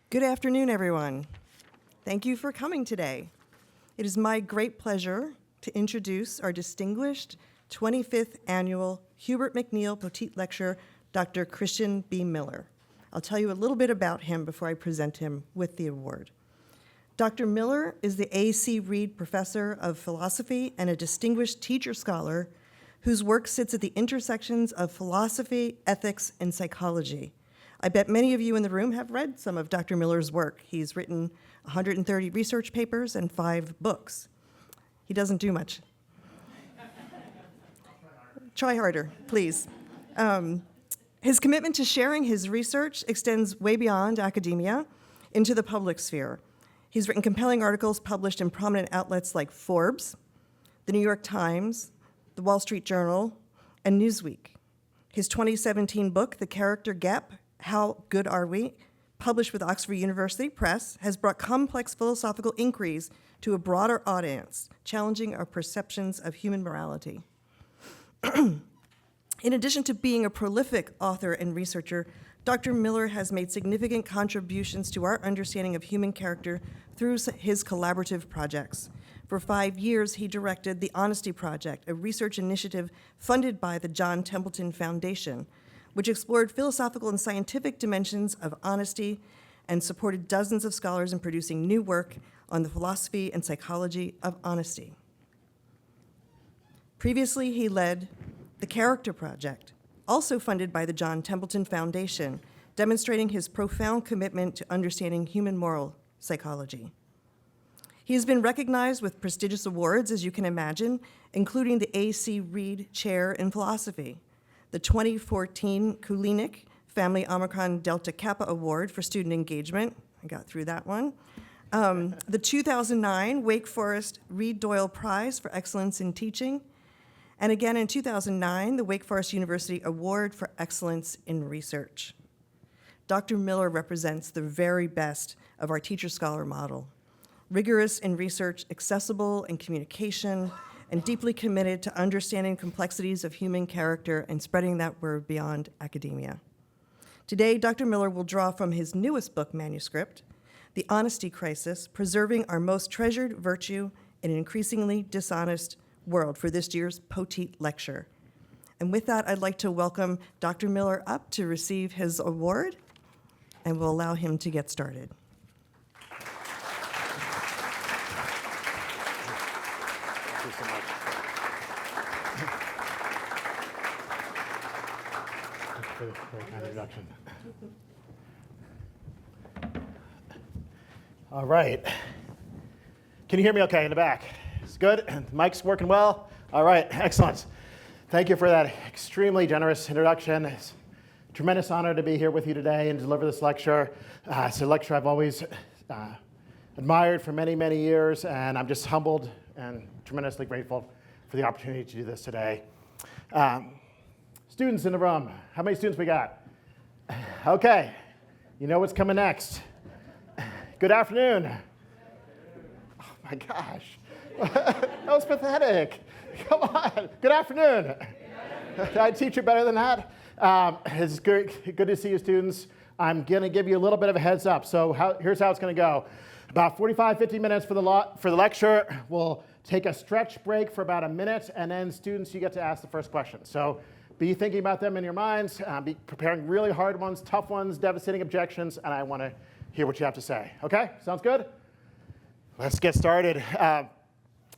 Good afternoon, everyone. Thank you for coming today. It is my great pleasure to introduce our distinguished 25th Annual Hubert McNeill Poteat Lecture, Dr. Christian B. Miller. I'll tell you a little bit about him before I present him with the award. Dr. Miller is the A.C. Reid Professor of Philosophy and a distinguished teacher scholar whose work sits at the intersections of philosophy, ethics, and psychology. I bet many of you in the room have read some of Dr. Miller's work. He's written 130 research papers and 5 books. He doesn't do much. Try harder, please. His commitment to sharing his research extends way beyond academia into the public sphere. He's written compelling articles published in prominent outlets like Forbes, the New York Times, the Wall Street Journal, and Newsweek. His 2017 book, The Character Gap, How Good Are We?, published with Oxford University Press, has brought complex philosophical inquiries to a broader audience, challenging our perceptions of human morality. In addition to being a prolific author and researcher, Dr. Miller has made significant contributions to our understanding of human character through his collaborative projects. For 5 years, he directed the Honesty Project, a research initiative funded by the John Templeton Foundation, which explored philosophical and scientific dimensions of honesty and supported dozens of scholars in producing new work on the philosophy and psychology of honesty. Previously, he led the Character Project, also funded by the John Templeton Foundation, demonstrating his profound commitment to understanding human moral psychology. He has been recognized with prestigious awards, as you can imagine, including the A.C. Reid Chair in Philosophy, the 2014 Kulinik Family Omicron Delta Kappa Award for Student Engagement. I got through that one. The 2009 Wake Forest Reid Doyle Prize for Excellence in Teaching. And again in 2009, the Wake Forest University Award for Excellence in Research. Dr. Miller represents the very best of our teacher-scholar model, rigorous in research, accessible in communication, and deeply committed to understanding complexities of human character and spreading that word beyond academia. Today, Dr. Miller will draw from his newest book manuscript, The Honesty Crisis, Preserving Our Most Treasured Virtue in an Increasingly Dishonest World, for this year's Poteat Lecture. And with that, I'd like to welcome Dr. Miller up to receive his award, and we'll allow him to get started. Thank you so much. Thank you for the very kind introduction. All right. Can you hear me okay in the back? It's good? The mic's working well? All right, excellent. Thank you for that extremely generous introduction. It's a tremendous honor to be here with you today and deliver this lecture. It's a lecture I've always admired for many, many years, and I'm just humbled and tremendously grateful for the opportunity to do this today. Students in the room, how many students we got? Okay, you know what's coming next. Good afternoon. Oh my gosh, that was pathetic. Come on, good afternoon. Did I teach you better than that? It's good to see you, students. I'm going to give you a little bit of a heads up. So here's how it's going to go. About 45, 50 minutes for the lecture. We'll take a stretch break for about a minute, and then students, you get to ask the first question. So be thinking about them in your minds. Be preparing really hard ones, tough ones, devastating objections, and I want to hear what you have to say. Okay? Sounds good? Let's get started.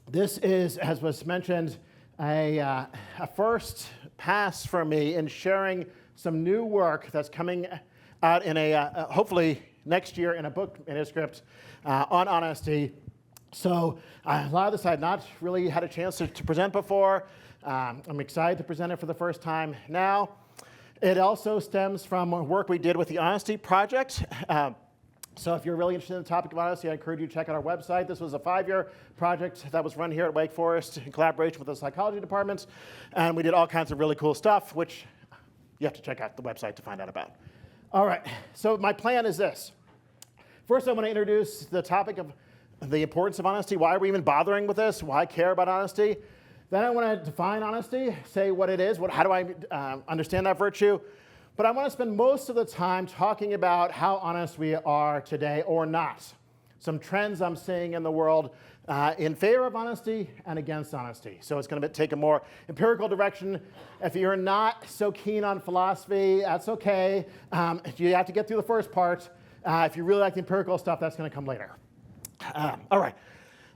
This is, as was mentioned, a first pass for me in sharing some new work that's coming out in hopefully next year in a book manuscript on honesty. So a lot of this I had not really had a chance to present before. I'm excited to present it for the first time now. It also stems from work we did with the Honesty Project. So if you're really interested in the topic of honesty, I encourage you to check out our website. This was a 5-year project that was run here at Wake Forest in collaboration with the psychology department. And we did all kinds of really cool stuff, which you have to check out the website to find out about. All right, so my plan is this. First, I want to introduce the topic of the importance of honesty. Why are we even bothering with this? Why care about honesty? Then I want to define honesty, say what it is, how do I understand that virtue? But I want to spend most of the time talking about how honest we are today or not. Some trends I'm seeing in the world in favor of honesty and against honesty. So it's going to take a more empirical direction. If you're not so keen on philosophy, that's okay. You have to get through the first part. If you really like the empirical stuff, that's going to come later. All right.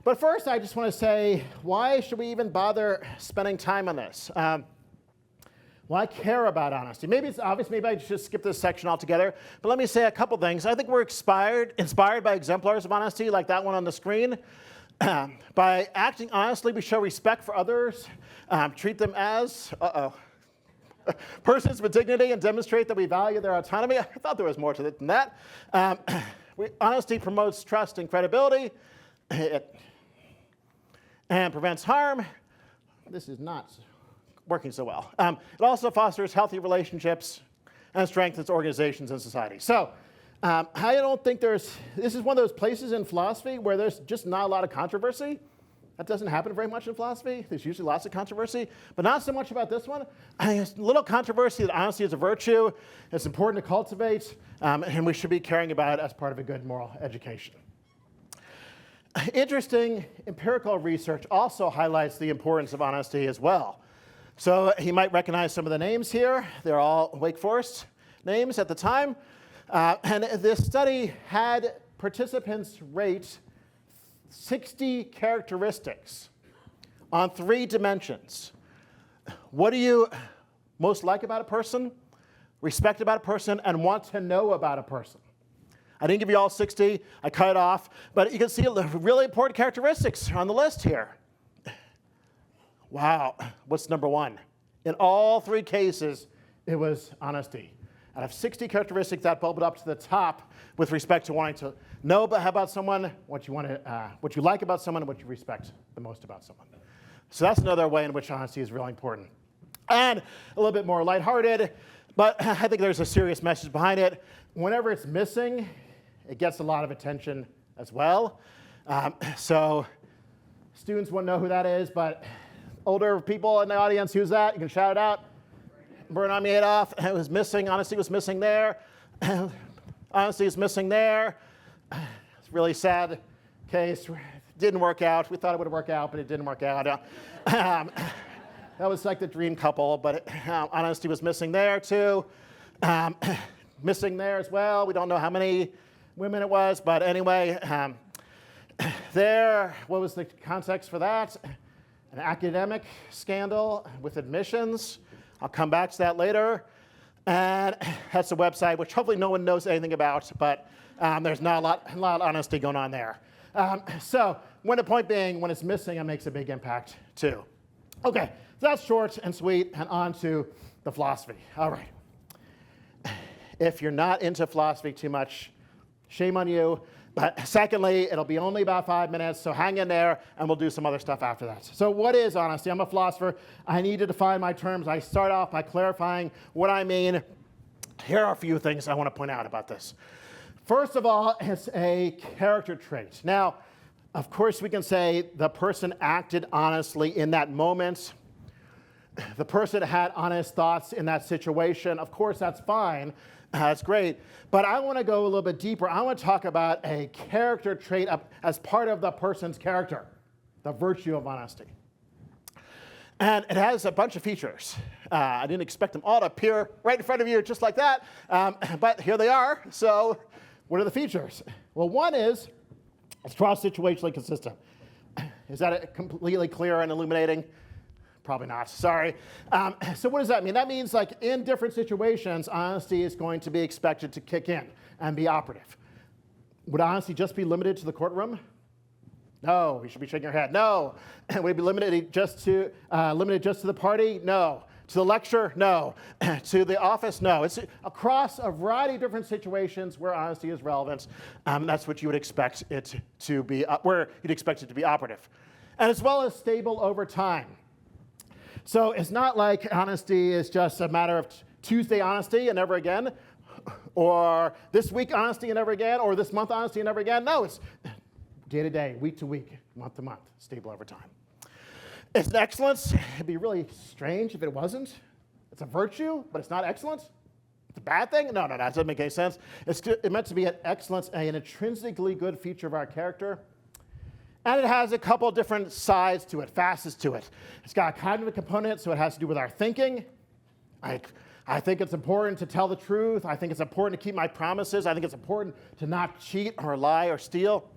But first, I just want to say, why should we even bother spending time on this? Why care about honesty? Maybe it's obvious. Maybe I should skip this section altogether. But let me say a couple things. I think we're inspired by exemplars of honesty, like that one on the screen. By acting honestly, we show respect for others, treat them as persons with dignity, and demonstrate that we value their autonomy. I thought there was more to it than that. Honesty promotes trust and credibility, and prevents harm. This is not working so well. It also fosters healthy relationships and strengthens organizations and society. So I don't think this is one of those places in philosophy where there's just not a lot of controversy. That doesn't happen very much in philosophy. There's usually lots of controversy, but not so much about this one. There's a little controversy that honesty is a virtue. It's important to cultivate, and we should be caring about it as part of a good moral education. Interesting empirical research also highlights the importance of honesty as well. So you might recognize some of the names here. They're all Wake Forest names at the time. And this study had participants rate 60 characteristics on 3 dimensions. What do you most like about a person, respect about a person, and want to know about a person? I didn't give you all 60. I cut it off. But you can see really important characteristics on the list here. Wow, what's number 1? In all 3 cases, it was honesty. Out of 60 characteristics, that bubbled up to the top with respect to wanting to know about someone, what you like about someone, and what you respect the most about someone. So that's another way in which honesty is really important. And a little bit more lighthearted, but I think there's a serious message behind it. Whenever it's missing, it gets a lot of attention as well. So students wouldn't know who that is, but older people in the audience, who's that? You can shout it out. Bernard Madoff, it was missing. Honesty was missing there. Honesty is missing there. It's a really sad case. Didn't work out. We thought it would work out, but it didn't work out. That was like the dream couple, but honesty was missing there too. Missing there as well. We don't know how many women it was, but anyway, what was the context for that? An academic scandal with admissions. I'll come back to that later. And that's a website which hopefully no one knows anything about, but there's not a lot of honesty going on there. So the point being, when it's missing, it makes a big impact too. Okay, so that's short and sweet, and on to the philosophy. All right. If you're not into philosophy too much, shame on you. But secondly, it'll be only about 5 minutes, so hang in there, and we'll do some other stuff after that. So what is honesty? I'm a philosopher. I need to define my terms. I start off by clarifying what I mean. Here are a few things I want to point out about this. First of all, it's a character trait. Now, of course, we can say the person acted honestly in that moment. The person had honest thoughts in that situation. Of course, that's fine. That's great. But I want to go a little bit deeper. I want to talk about a character trait as part of the person's character, the virtue of honesty. And it has a bunch of features. I didn't expect them all to appear right in front of you just like that, but here they are. So what are the features? Well, one is it's cross-situationally consistent. Is that completely clear and illuminating? Probably not, sorry. So what does that mean? That means like in different situations, honesty is going to be expected to kick in and be operative. Would honesty just be limited to the courtroom? No, you should be shaking your head. No. Would it be limited just to the party? No. To the lecture? No. To the office? No. It's across a variety of different situations where honesty is relevant. That's what you would expect it to be, where you'd expect it to be operative. And as well as stable over time. So it's not like honesty is just a matter of Tuesday honesty and never again, or this week honesty and never again, or this month honesty and never again. No, it's day to day, week to week, month to month, stable over time. It's an excellence. It'd be really strange if it wasn't. It's a virtue, but it's not excellence. It's a bad thing? No, that doesn't make any sense. It's meant to be an excellence, an intrinsically good feature of our character. And it has a couple different sides to it, facets to it. It's got a cognitive component, so it has to do with our thinking. I think it's important to tell the truth. I think it's important to keep my promises. I think it's important to not cheat or lie or steal.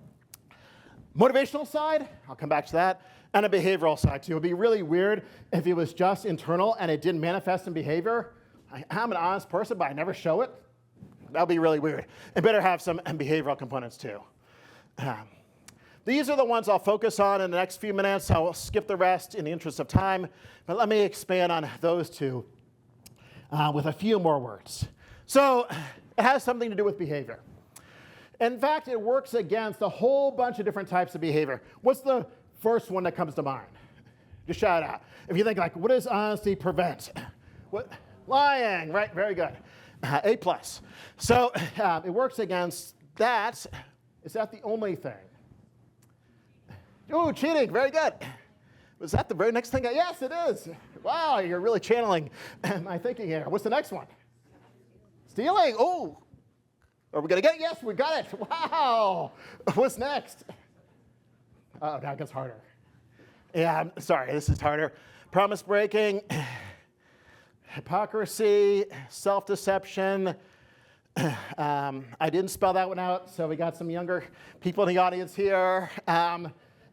Motivational side, I'll come back to that. And a behavioral side, too. It would be really weird if it was just internal and it didn't manifest in behavior. I'm an honest person, but I never show it. That would be really weird. It better have some behavioral components, too. These are the ones I'll focus on in the next few minutes. I'll skip the rest in the interest of time. But let me expand on those two with a few more words. So it has something to do with behavior. In fact, it works against a whole bunch of different types of behavior. What's the first one that comes to mind? Just shout it out. If you think, like, what does honesty prevent? What? Lying, right? Very good. A+. So it works against that. Is that the only thing? Ooh, cheating, very good. Was that the very next thing? Yes, it is. Wow, you're really channeling my thinking here. What's the next one? Stealing, oh. Are we gonna get it? Yes, we got it. Wow. What's next? Oh, that gets harder. Yeah, I'm sorry, this is harder. Promise breaking, hypocrisy, self-deception. I didn't spell that one out, so we got some younger people in the audience here.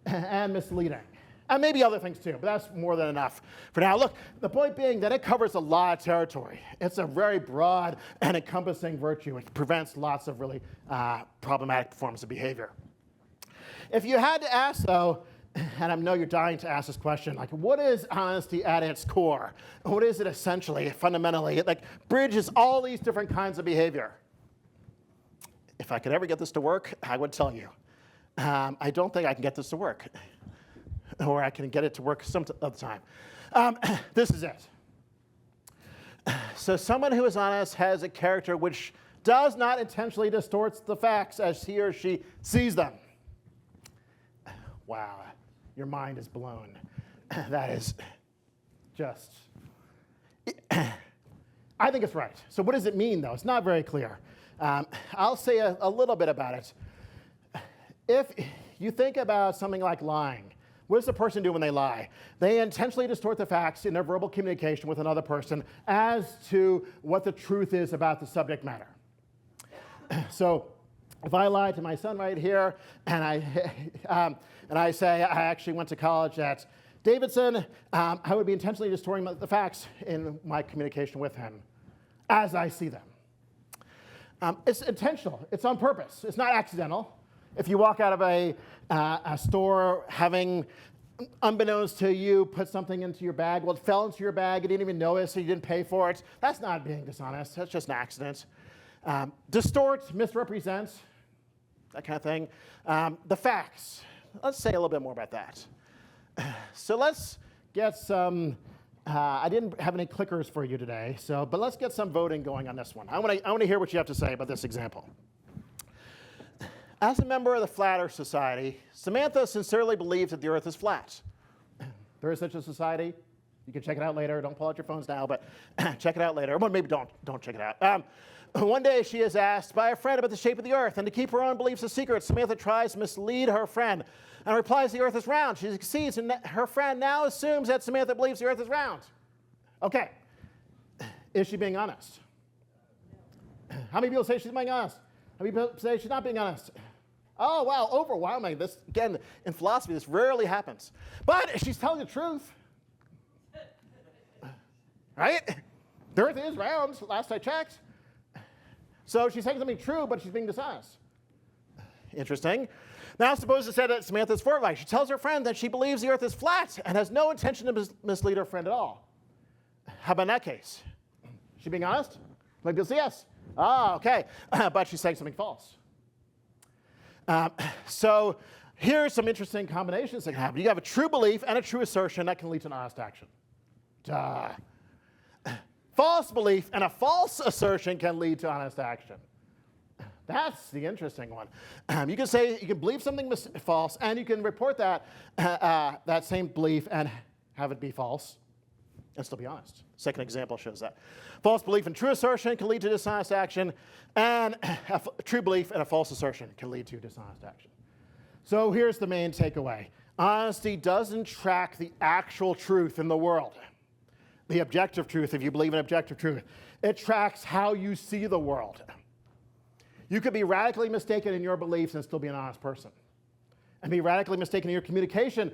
And misleading. And maybe other things too, but that's more than enough for now. Look, the point being that it covers a lot of territory. It's a very broad and encompassing virtue. It prevents lots of really problematic forms of behavior. If you had to ask, though, and I know you're dying to ask this question, like, what is honesty at its core? What is it essentially, fundamentally? It bridges all these different kinds of behavior. If I could ever get this to work, I would tell you. I don't think I can get this to work, or I can get it to work some other time. This is it. So someone who is honest has a character which does not intentionally distort the facts as he or she sees them. Wow, your mind is blown. That is just, I think it's right. So what does it mean, though? It's not very clear. I'll say a little bit about it. If you think about something like lying, what does the person do when they lie? They intentionally distort the facts in their verbal communication with another person as to what the truth is about the subject matter. So if I lie to my son right here, and I say I actually went to college at Davidson, I would be intentionally distorting the facts in my communication with him as I see them. It's intentional. It's on purpose. It's not accidental. If you walk out of a store having, unbeknownst to you, put something into your bag, well, it fell into your bag, you didn't even notice, so you didn't pay for it, that's not being dishonest. That's just an accident. Distort, misrepresent, that kind of thing. The facts. Let's say a little bit more about that. So let's get some, I didn't have any clickers for you today, but let's get some voting going on this one. I want to hear what you have to say about this example. As a member of the Flat Earth Society, Samantha sincerely believes that the Earth is flat. There is such a society. You can check it out later. Don't pull out your phones now, but check it out later. Well, maybe don't check it out. One day she is asked by a friend about the shape of the Earth, and to keep her own beliefs a secret, Samantha tries to mislead her friend and replies the Earth is round. She succeeds, and her friend now assumes that Samantha believes the Earth is round. Okay. Is she being honest? How many people say she's being honest? How many people say she's not being honest? Oh, wow, overwhelming. This, again, in philosophy, this rarely happens. But she's telling the truth. Right? The Earth is round, last I checked. So she's saying something true, but she's being dishonest. Interesting. Now suppose it said that Samantha's forthright. She tells her friend that she believes the Earth is flat and has no intention to mislead her friend at all. How about in that case? Is she being honest? Maybe you'll say yes. Ah, okay. But she's saying something false. So here's some interesting combinations that can happen. You have a true belief and a true assertion that can lead to an honest action. Duh. False belief and a false assertion can lead to honest action. That's the interesting one. You can say you can believe something false, and you can report that that same belief and have it be false. and still be honest. Second example shows that. False belief in true assertion can lead to dishonest action, and true belief in a false assertion can lead to dishonest action. So here's the main takeaway. Honesty doesn't track the actual truth in the world, the objective truth, if you believe in objective truth. It tracks how you see the world. You could be radically mistaken in your beliefs and still be an honest person, and be radically mistaken in your communication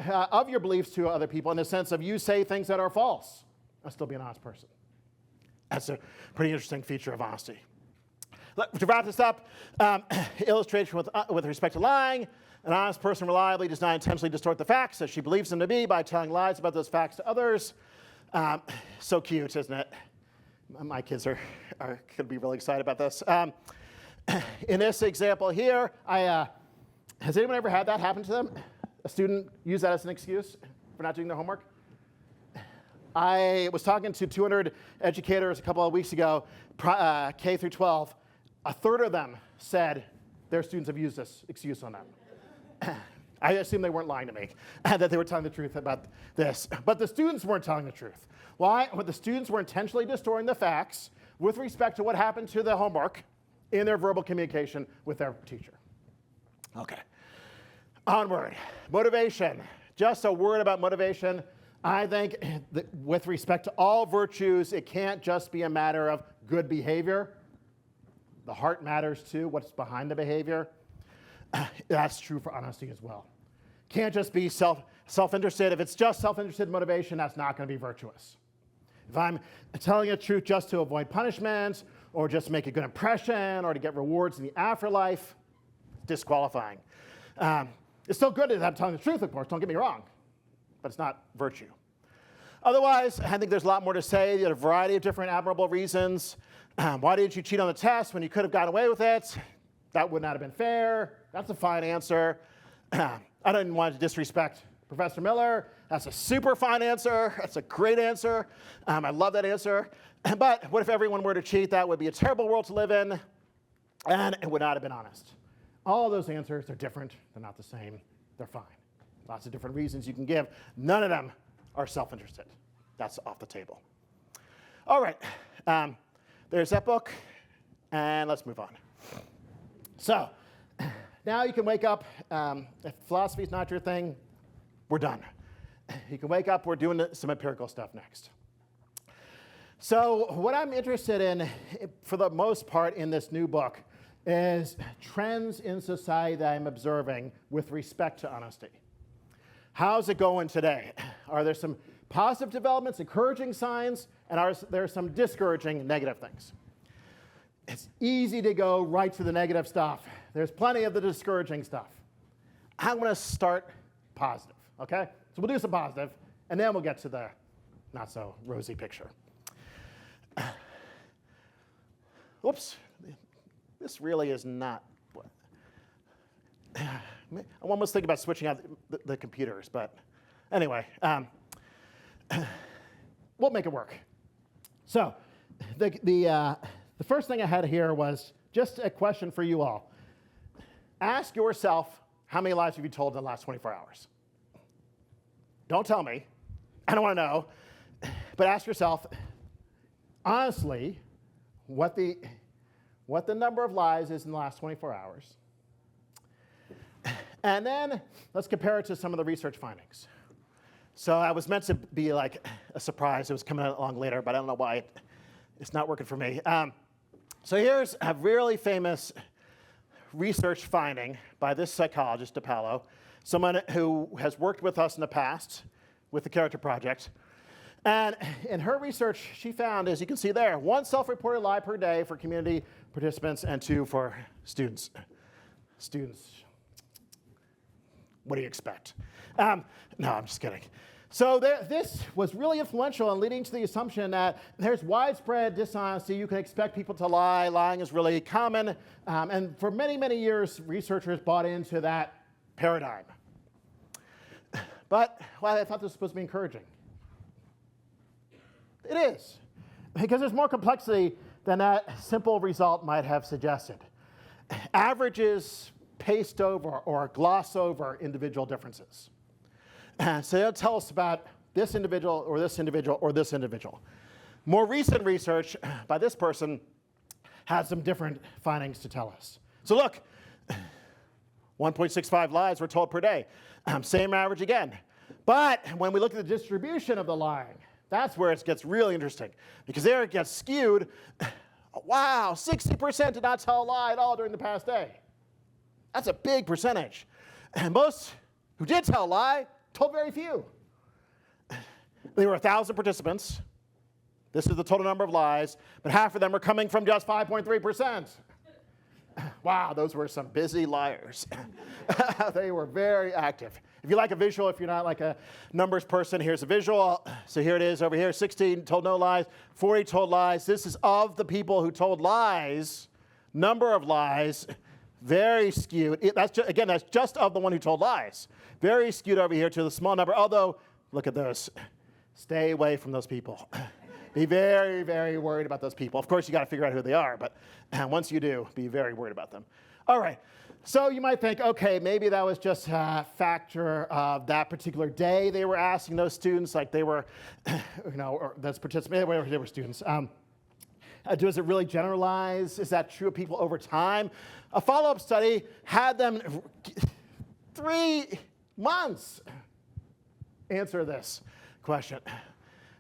of your beliefs to other people in the sense of you say things that are false and still be an honest person. That's a pretty interesting feature of honesty. To wrap this up, illustration with respect to lying. An honest person reliably does not intentionally distort the facts as she believes them to be by telling lies about those facts to others. So cute, isn't it? My kids could be really excited about this. In this example here, has anyone ever had that happen to them? A student use that as an excuse for not doing their homework? I was talking to 200 educators a couple of weeks ago, K through 12. A third of them said their students have used this excuse on them. I assume they weren't lying to me, that they were telling the truth about this. But the students weren't telling the truth. Why? Well, the students were intentionally distorting the facts with respect to what happened to the homework in their verbal communication with their teacher. Okay. Onward. Motivation. Just a word about motivation. I think that with respect to all virtues, it can't just be a matter of good behavior. The heart matters too, what's behind the behavior. That's true for honesty as well. Can't just be self-interested. If it's just self-interested motivation, that's not going to be virtuous. If I'm telling the truth just to avoid punishment, or just make a good impression, or to get rewards in the afterlife, disqualifying. It's still good that I'm telling the truth, of course, don't get me wrong, but it's not virtue. Otherwise, I think there's a lot more to say. There are a variety of different admirable reasons. Why didn't you cheat on the test when you could have gotten away with it? That would not have been fair. That's a fine answer. I didn't want to disrespect Professor Miller. That's a super fine answer. That's a great answer. I love that answer. But what if everyone were to cheat? That would be a terrible world to live in, and it would not have been honest. All of those answers, they're different. They're not the same. They're fine. Lots of different reasons you can give. None of them are self-interested. That's off the table. All right. There's that book, and let's move on. So now you can wake up. If philosophy is not your thing, we're done. You can wake up. We're doing some empirical stuff next. So what I'm interested in, for the most part, in this new book is trends in society that I'm observing with respect to honesty. How's it going today? Are there some positive developments, encouraging signs, and are there some discouraging negative things? It's easy to go right to the negative stuff. There's plenty of the discouraging stuff. I'm going to start positive, okay? So we'll do some positive, and then we'll get to the not so rosy picture. Whoops. This really is not what. I'm almost thinking about switching out the computers, but anyway, we'll make it work. So the first thing I had here was just a question for you all. Ask yourself, how many lies have you told in the last 24 hours? Don't tell me. I don't want to know. But ask yourself, honestly, what the number of lies is in the last 24 hours. And then let's compare it to some of the research findings. So I was meant to be like a surprise. It was coming along later, but I don't know why it's not working for me. So here's a really famous research finding by this psychologist, DiPaolo, someone who has worked with us in the past with the Character Project. And in her research, she found, as you can see there, 1 self-reported lie per day for community participants and 2 for students. Students, what do you expect? No, I'm just kidding. So this was really influential in leading to the assumption that there's widespread dishonesty. You can expect people to lie. Lying is really common. And for many, many years, researchers bought into that paradigm. But well, I thought this was supposed to be encouraging. It is, because there's more complexity than that simple result might have suggested. Averages paste over or gloss over individual differences. So they'll tell us about this individual or this individual or this individual. More recent research by this person had some different findings to tell us. So look, 1.65 lies were told per day. Same average again. But when we look at the distribution of the lying, that's where it gets really interesting. Because there it gets skewed. Wow, 60% did not tell a lie at all during the past day. That's a big percentage. And most who did tell a lie told very few. There were 1,000 participants. This is the total number of lies, but half of them were coming from just 5.3%. Wow, those were some busy liars. They were very active. If you like a visual, if you're not like a numbers person, here's a visual. So here it is over here, 16 told no lies, 40 told lies. This is of the people who told lies, number of lies, very skewed. That's just of the one who told lies. Very skewed over here to the small number, although, look at those. Stay away from those people. Be very, very worried about those people. Of course, you got to figure out who they are, but once you do, be very worried about them. All right, so you might think, okay, maybe that was just a factor of that particular day. They were asking those students, like they were, or those participants, they were students. Does it really generalize? Is that true of people over time? A follow-up study had them 3 months answer this question.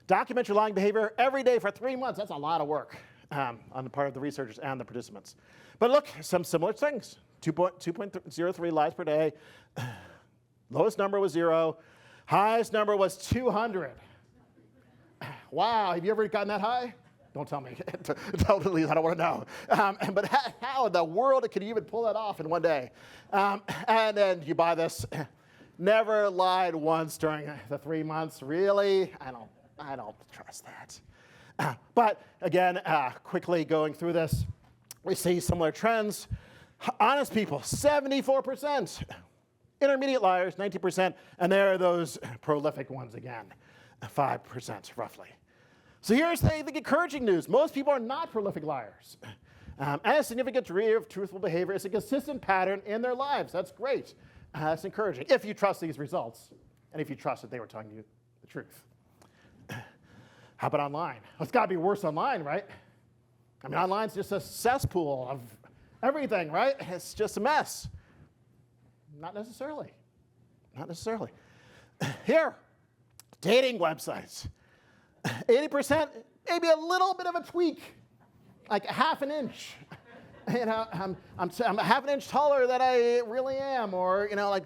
Document your lying behavior every day for 3 months. That's a lot of work on the part of the researchers and the participants. But look, some similar things. 2.03 lies per day. Lowest number was 0. Highest number was 200. Wow, have you ever gotten that high? Don't tell me. Totally, I don't want to know. But how in the world could you even pull that off in one day? And then you buy this. Never lied once during the 3 months. Really? I don't trust that. But again, quickly going through this, we see similar trends. Honest people, 74%. Intermediate liars, 19%. And there are those prolific ones again, 5% roughly. So here's the encouraging news. Most people are not prolific liars. And a significant degree of truthful behavior is a consistent pattern in their lives. That's great. That's encouraging, if you trust these results, and if you trust that they were telling you the truth. How about online? Well, it's got to be worse online, right? I mean, online's just a cesspool of everything, right? It's just a mess. Not necessarily. Not necessarily. Here, dating websites. 80%, maybe a little bit of a tweak, like half an inch. I'm a half an inch taller than I really am, or like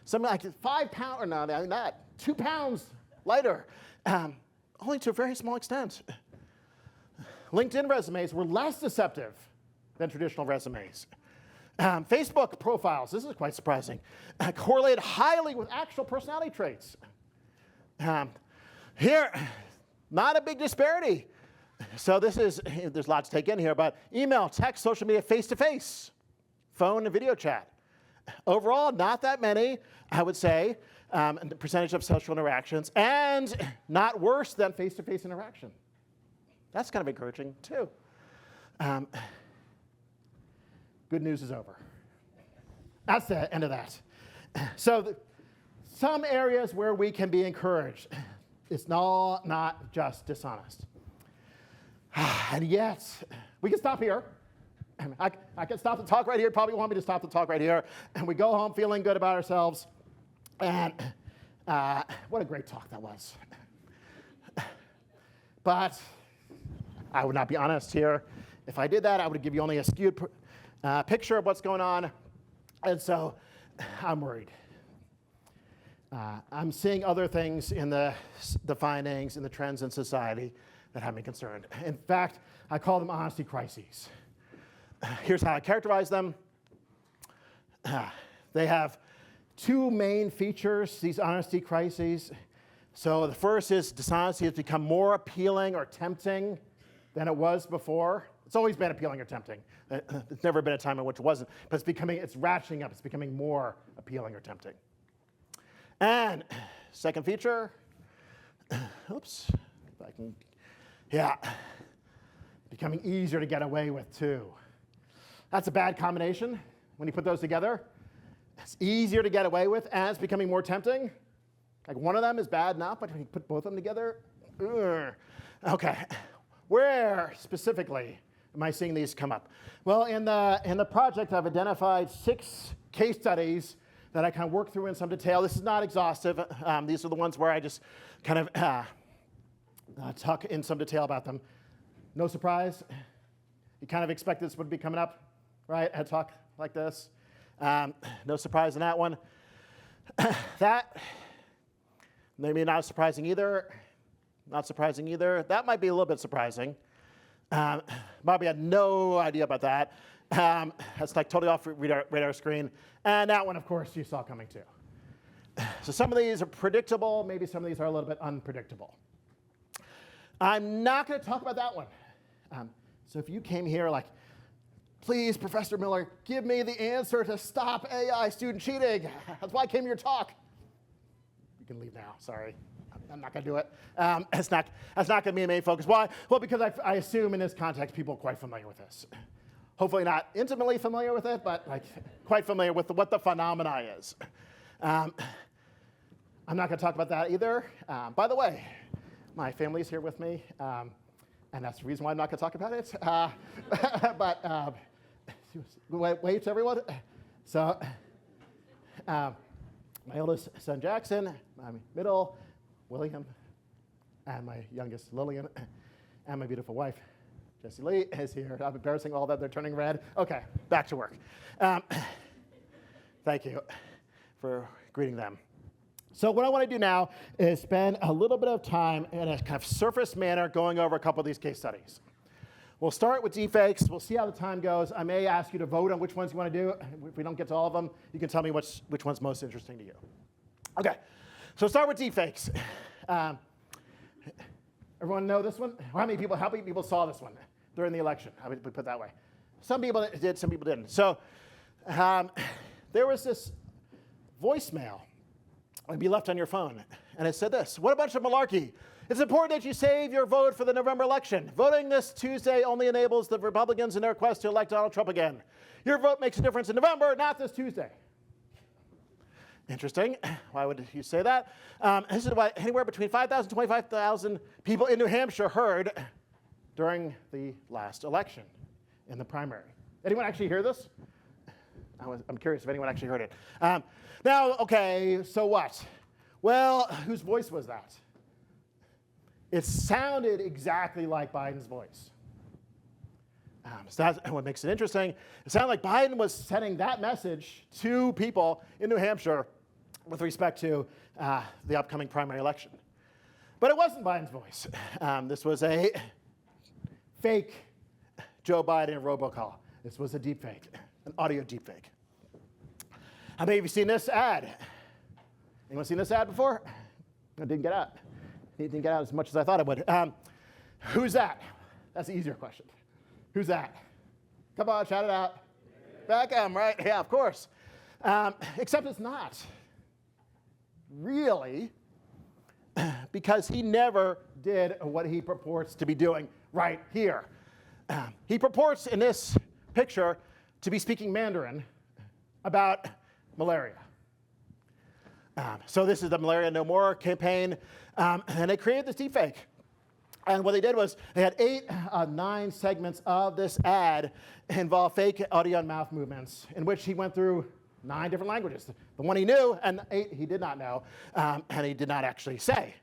something like 5 pounds, or no, not 2 pounds lighter. Only to a very small extent. LinkedIn resumes were less deceptive than traditional resumes. Facebook profiles, this is quite surprising, correlate highly with actual personality traits. Here, not a big disparity. So there's a lot to take in here, but email, text, social media, face-to-face, phone and video chat. Overall, not that many, I would say, the percentage of social interactions, and not worse than face-to-face interaction. That's kind of encouraging, too. Good news is over. That's the end of that. So some areas where we can be encouraged. It's not just dishonest. And yet, we can stop here. I can stop the talk right here. Probably want me to stop the talk right here. And we go home feeling good about ourselves. And what a great talk that was. But I would not be honest here. If I did that, I would give you only a skewed picture of what's going on. And so I'm worried. I'm seeing other things in the findings, in the trends in society that have me concerned. In fact, I call them honesty crises. Here's how I characterize them. They have 2 main features, these honesty crises. So the first is dishonesty has become more appealing or tempting than it was before. It's always been appealing or tempting. There's never been a time in which it wasn't, but it's ratcheting up. It's becoming more appealing or tempting. And second feature, oops, if I can, becoming easier to get away with too. That's a bad combination when you put those together. It's easier to get away with and it's becoming more tempting. Like one of them is bad enough, but when you put both of them together, ugh. Okay. Where specifically am I seeing these come up? Well, in the project, I've identified 6 case studies that I kind of work through in some detail. This is not exhaustive. These are the ones where I just kind of talk in some detail about them. No surprise. You kind of expect this would be coming up, right? A talk like this. No surprise in that one. That, maybe not surprising either. Not surprising either. That might be a little bit surprising. Bobby had no idea about that. That's like totally off radar screen. And that one, of course, you saw coming too. So some of these are predictable. Maybe some of these are a little bit unpredictable. I'm not going to talk about that one. So if you came here like, please, Professor Miller, give me the answer to stop AI student cheating. That's why I came to your talk. You can leave now, sorry. I'm not going to do it. That's not going to be a main focus. Why? Well, because I assume in this context people are quite familiar with this. Hopefully not intimately familiar with it, but like quite familiar with what the phenomena is. I'm not going to talk about that either. By the way, my family's here with me, and that's the reason why I'm not going to talk about it. But wave to everyone. So my oldest son, Jackson, my middle, William, and my youngest, Lillian, and my beautiful wife, Jessie Lee, is here. I'm embarrassing all of them. They're turning red. OK, back to work. Thank you for greeting them. So what I want to do now is spend a little bit of time in a kind of surface manner going over a couple of these case studies. We'll start with deepfakes. We'll see how the time goes. I may ask you to vote on which ones you want to do. If we don't get to all of them, you can tell me which one's most interesting to you. OK, so start with deepfakes. Everyone know this one? How many people saw this one during the election? How many, we put it that way? Some people did, some people didn't. So there was this voicemail would be left on your phone. And it said this: what a bunch of malarkey. It's important that you save your vote for the November election. Voting this Tuesday only enables the Republicans in their quest to elect Donald Trump again. Your vote makes a difference in November, not this Tuesday. Interesting. Why would you say that? This is what anywhere between 5,000 and 25,000 people in New Hampshire heard during the last election in the primary. Anyone actually hear this? I'm curious if anyone actually heard it. Now, OK, so what? Well, whose voice was that? It sounded exactly like Biden's voice. So that's what makes it interesting. It sounded like Biden was sending that message to people in New Hampshire with respect to the upcoming primary election. But it wasn't Biden's voice. This was a fake Joe Biden robocall. This was a deepfake, an audio deepfake. How many of you seen this ad? Anyone seen this ad before? It didn't get out. It didn't get out as much as I thought it would. Who's that? That's the easier question. Who's that? Come on, shout it out. Beckham, right? Yeah, of course. Except it's not. Really, because he never did what he purports to be doing right here. He purports in this picture to be speaking Mandarin about malaria. So this is the Malaria No More campaign, and they created this deepfake. And what they did was they had 8 of 9 segments of this ad involve fake audio and mouth movements in which he went through 9 different languages. The one he knew and 8 he did not know, and he did not actually say.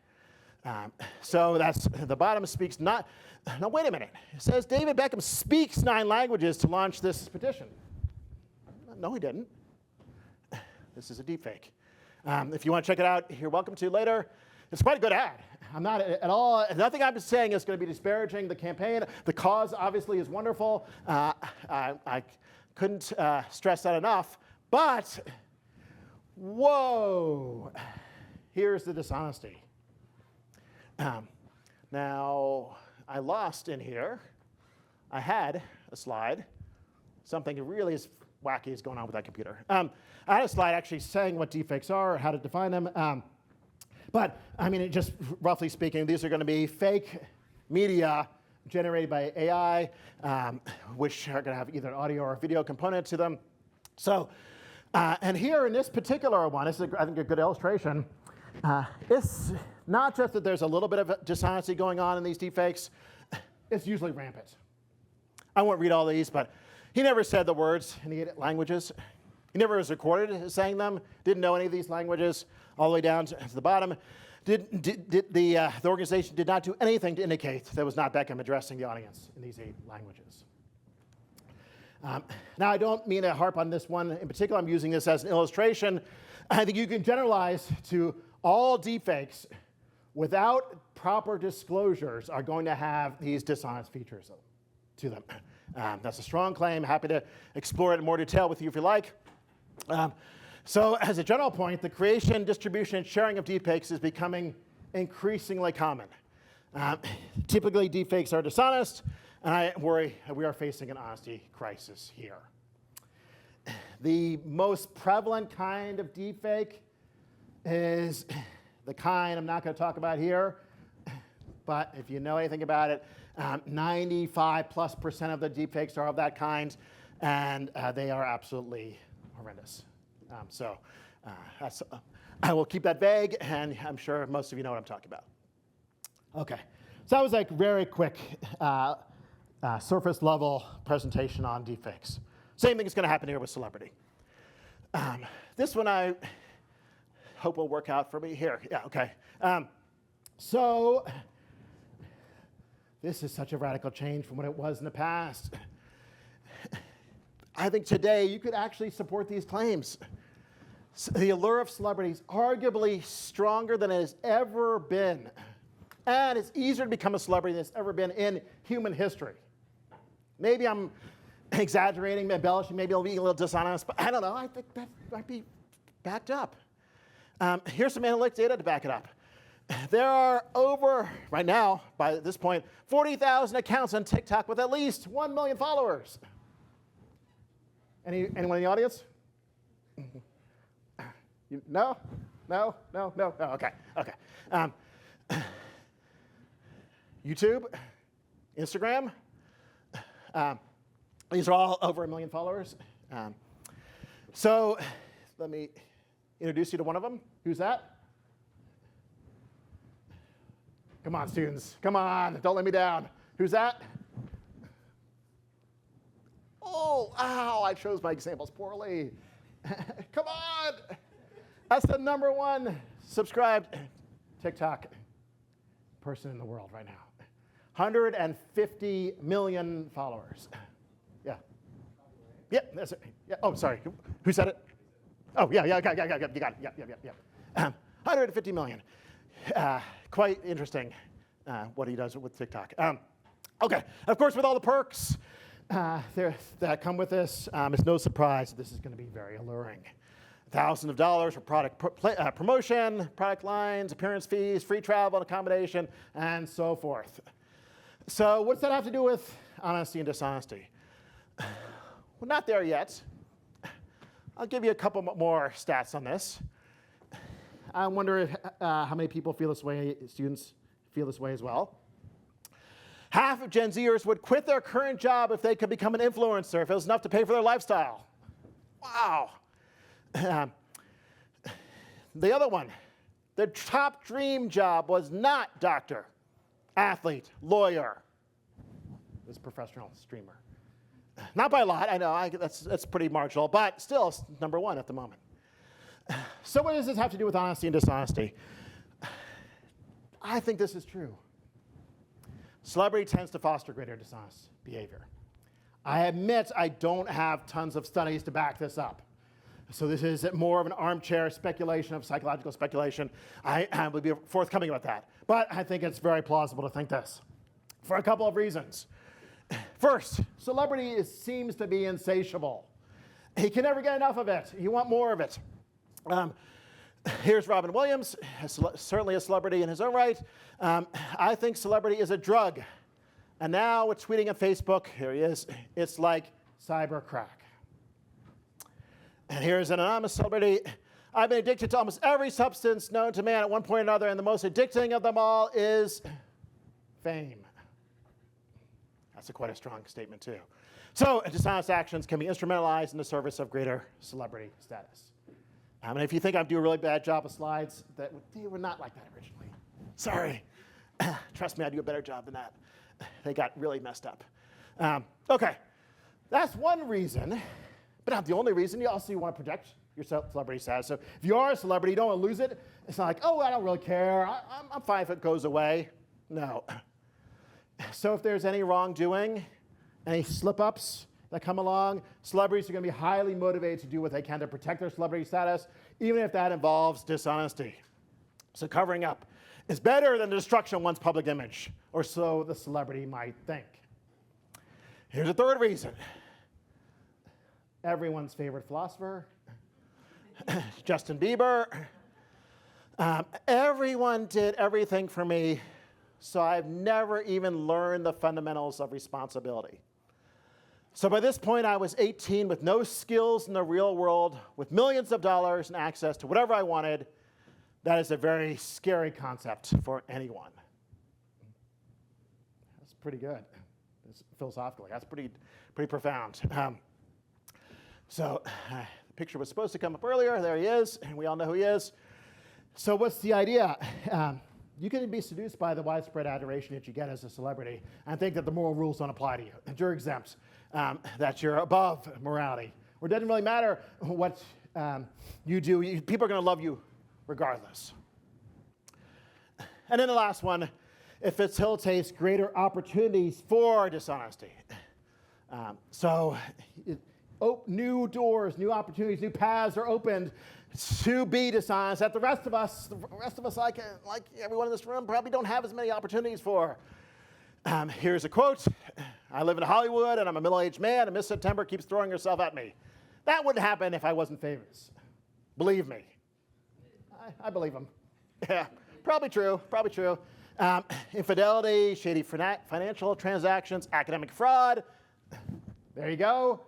So that's the bottom speaks not. No, wait a minute. It says David Beckham speaks 9 languages to launch this petition. No, he didn't. This is a deepfake. If you want to check it out, you're welcome to later. It's quite a good ad. I'm not at all, nothing I'm saying is going to be disparaging the campaign. The cause obviously is wonderful. I couldn't stress that enough. But, whoa, here's the dishonesty. Now, I lost in here. I had a slide. Something really is wacky is going on with that computer. I had a slide actually saying what deepfakes are, how to define them. But, I mean, it just roughly speaking, these are going to be fake media generated by AI, which are going to have either an audio or a video component to them. So, and here in this particular one, this is, I think, a good illustration. It's not just that there's a little bit of dishonesty going on in these deepfakes, it's usually rampant. I won't read all these, but he never said the words in the languages. He never was recorded as saying them, didn't know any of these languages, all the way down to the bottom. The organization did not do anything to indicate that was not Beckham addressing the audience in these 8 languages. Now, I don't mean to harp on this one in particular. I'm using this as an illustration. I think you can generalize to all deepfakes without proper disclosures are going to have these dishonest features to them. That's a strong claim. Happy to explore it in more detail with you if you like. So as a general point, the creation, distribution, and sharing of deepfakes is becoming increasingly common. Typically, deepfakes are dishonest, and I worry we are facing an honesty crisis here. The most prevalent kind of deepfake is the kind I'm not going to talk about here, but if you know anything about it, 95+% of the deepfakes are of that kind, and they are absolutely horrendous. I will keep that vague, and I'm sure most of you know what I'm talking about. Okay, so that was like very quick surface level presentation on deepfakes. Same thing is going to happen here with celebrity. This one I hope will work out for me here. Yeah, okay. So this is such a radical change from what it was in the past. I think today you could actually support these claims. The allure of celebrity is arguably stronger than it has ever been. And it's easier to become a celebrity than it's ever been in human history. Maybe I'm exaggerating, embellishing, maybe I'll be a little dishonest, but I don't know. I think that might be backed up. Here's some analytic data to back it up. There are over, right now, by this point, 40,000 accounts on TikTok with at least 1 million followers. Anyone in the audience? No? No? No? No? Oh, okay. Okay. YouTube, Instagram, these are all over 1 million followers. So let me introduce you to one of them. Who's that? Come on, students. Come on. Don't let me down. Who's that? Oh, ow, I chose my examples poorly. Come on. That's the #1 subscribed TikTok person in the world right now. 150 million followers. Yeah. Yeah, that's it. Yeah. Oh, sorry. Who said it? Oh, yeah, you got it. Yeah. 150 million. Quite interesting what he does with TikTok. Okay, of course, with all the perks that come with this, it's no surprise that this is going to be very alluring. Thousands of dollars for product promotion, product lines, appearance fees, free travel and accommodation, and so forth. So what does that have to do with honesty and dishonesty? We're not there yet. I'll give you a couple more stats on this. I wonder how many people feel this way, students feel this way as well. Half of Gen Zers would quit their current job if they could become an influencer, if it was enough to pay for their lifestyle. Wow. The other one, their top dream job was not doctor, athlete, lawyer. It was professional streamer. Not by a lot, I know, that's pretty marginal, but still it's #1 at the moment. So what does this have to do with honesty and dishonesty? I think this is true. Celebrity tends to foster greater dishonest behavior. I admit I don't have tons of studies to back this up. So this is more of an armchair speculation of psychological speculation. I will be forthcoming about that. But I think it's very plausible to think this for a couple of reasons. First, celebrity seems to be insatiable. He can never get enough of it. You want more of it. Here's Robin Williams, certainly a celebrity in his own right. I think celebrity is a drug. And now with tweeting and Facebook, here he is, it's like cyber crack. And here's an anonymous celebrity. I've been addicted to almost every substance known to man at one point or another, and the most addicting of them all is fame. That's quite a strong statement, too. So dishonest actions can be instrumentalized in the service of greater celebrity status. And if you think I'm doing a really bad job of slides, they were not like that originally. Sorry. Trust me, I do a better job than that. They got really messed up. Okay, that's one reason, but not the only reason. You also want to protect your celebrity status. So if you are a celebrity, you don't want to lose it. It's not like, oh, I don't really care. I'm fine if it goes away. No. So if there's any wrongdoing, any slip-ups that come along, celebrities are going to be highly motivated to do what they can to protect their celebrity status, even if that involves dishonesty. So covering up is better than the destruction of one's public image, or so the celebrity might think. Here's a third reason. Everyone's favorite philosopher, Justin Bieber. Everyone did everything for me, so I've never even learned the fundamentals of responsibility. So by this point, I was 18 with no skills in the real world, with millions of dollars and access to whatever I wanted. That is a very scary concept for anyone. That's pretty good. Philosophically, that's pretty profound. So the picture was supposed to come up earlier. There he is, and we all know who he is. So what's the idea? You can be seduced by the widespread adoration that you get as a celebrity and think that the moral rules don't apply to you, that you're exempt, that you're above morality. Or it doesn't really matter what you do. People are going to love you regardless. And then the last one, it facilitates greater opportunities for dishonesty. New doors, new opportunities, new paths are opened to be dishonest that the rest of us, like everyone in this room, probably don't have as many opportunities for. Here's a quote. I live in Hollywood, and I'm a middle-aged man, and Miss September keeps throwing herself at me. That wouldn't happen if I wasn't famous. Believe me. I believe him. Yeah, probably true. Infidelity, shady financial transactions, academic fraud. There you go.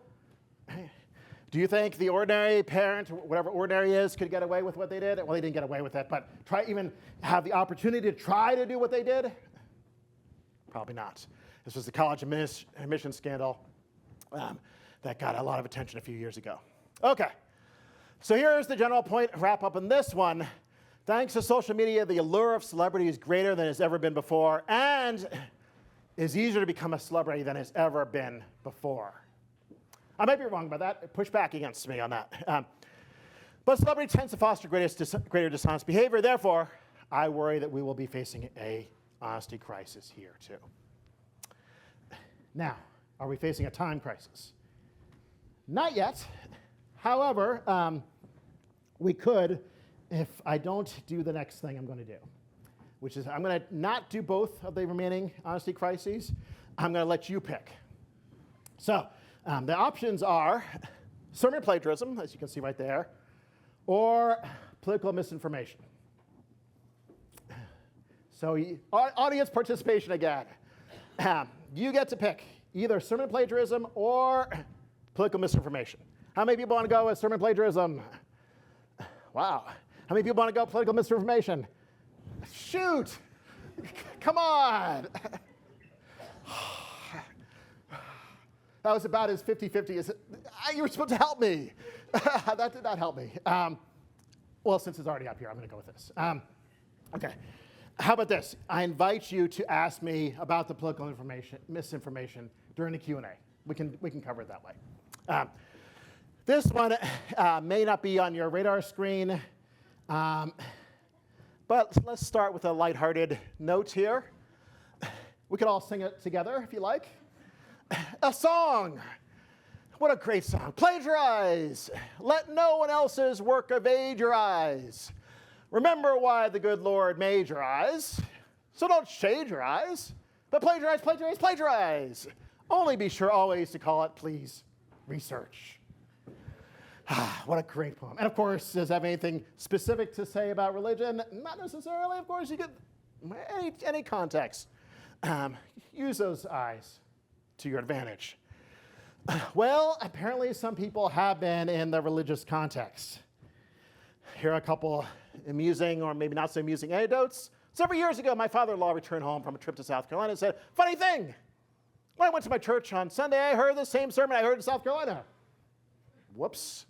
Do you think the ordinary parent, whatever ordinary is, could get away with what they did? Well, they didn't get away with it, but even have the opportunity to try to do what they did? Probably not. This was the college admission scandal that got a lot of attention a few years ago. Okay, so here's the general point, wrap up on this one. Thanks to social media, the allure of celebrity is greater than it's ever been before, and is easier to become a celebrity than it's ever been before. I might be wrong about that. Push back against me on that. But celebrity tends to foster greater dishonest behavior. Therefore, I worry that we will be facing a honesty crisis here too. Now, are we facing a time crisis? Not yet. However, we could if I don't do the next thing I'm going to do, which is I'm going to not do both of the remaining honesty crises. I'm going to let you pick. So the options are sermon plagiarism, as you can see right there, or political misinformation. So audience participation again. You get to pick either sermon plagiarism or political misinformation. How many people want to go with sermon plagiarism? Wow. How many people want to go political misinformation? Shoot! Come on! That was about as 50-50 as you were supposed to help me. That did not help me. Well, since it's already up here, I'm going to go with this. Okay. How about this? I invite you to ask me about the political misinformation during the Q&A. We can cover it that way. This one may not be on your radar screen, but let's start with a lighthearted note here. We could all sing it together if you like. A song. What a great song. Plagiarize. Let no one else's work evade your eyes. Remember why the good Lord made your eyes. So don't shade your eyes, but plagiarize, plagiarize, plagiarize. Only be sure always to call it, please, research. What a great poem. And of course, does it have anything specific to say about religion? Not necessarily. Of course, you could, any context. Use those eyes to your advantage. Well, apparently some people have been in the religious context. Here are a couple amusing or maybe not so amusing anecdotes. Several years ago, my father-in-law returned home from a trip to South Carolina and said, funny thing, when I went to my church on Sunday, I heard the same sermon I heard in South Carolina. Whoops.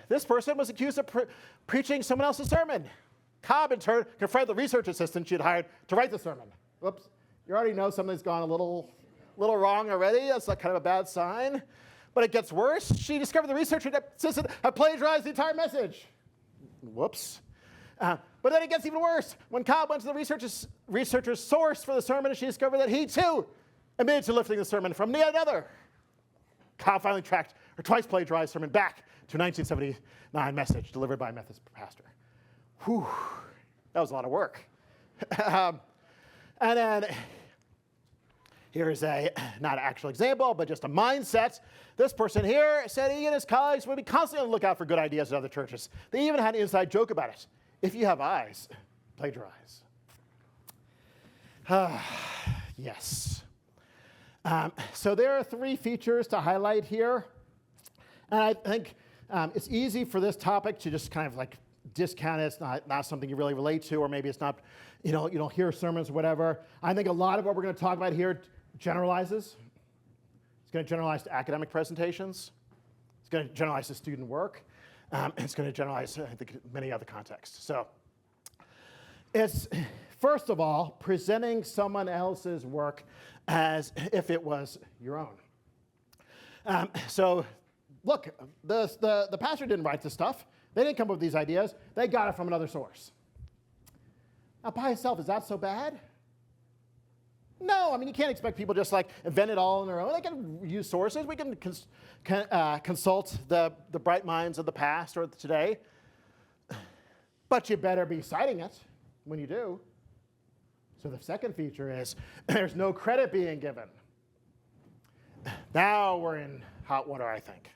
This person was accused of preaching someone else's sermon. Cobb, in turn, confronted the research assistant she had hired to write the sermon. Whoops. You already know something's gone a little wrong already. That's like kind of a bad sign. But it gets worse. She discovered the research assistant had plagiarized the entire message. Whoops. But then it gets even worse. When Cobb went to the researcher's source for the sermon, she discovered that he, too, admitted to lifting the sermon from another. Cobb finally tracked her twice plagiarized sermon back to a 1979 message delivered by a Methodist pastor. Whew, that was a lot of work. And then here's a, not an actual example, but just a mindset. This person here said he and his colleagues would be constantly on the lookout for good ideas at other churches. They even had an inside joke about it. If you have eyes, plagiarize. Yes. So there are 3 features to highlight here. And I think it's easy for this topic to just kind of like discount it. It's not something you really relate to, or maybe it's not, you don't hear sermons or whatever. I think a lot of what we're going to talk about here generalizes. It's going to generalize to academic presentations. It's going to generalize to student work. It's going to generalize, I think, many other contexts. So it's, first of all, presenting someone else's work as if it was your own. So look, the pastor didn't write this stuff. They didn't come up with these ideas. They got it from another source. Now, by itself, is that so bad? No, I mean, you can't expect people just like invent it all on their own. They can use sources. We can consult the bright minds of the past or today. But you better be citing it when you do. So the second feature is there's no credit being given. Now we're in hot water, I think.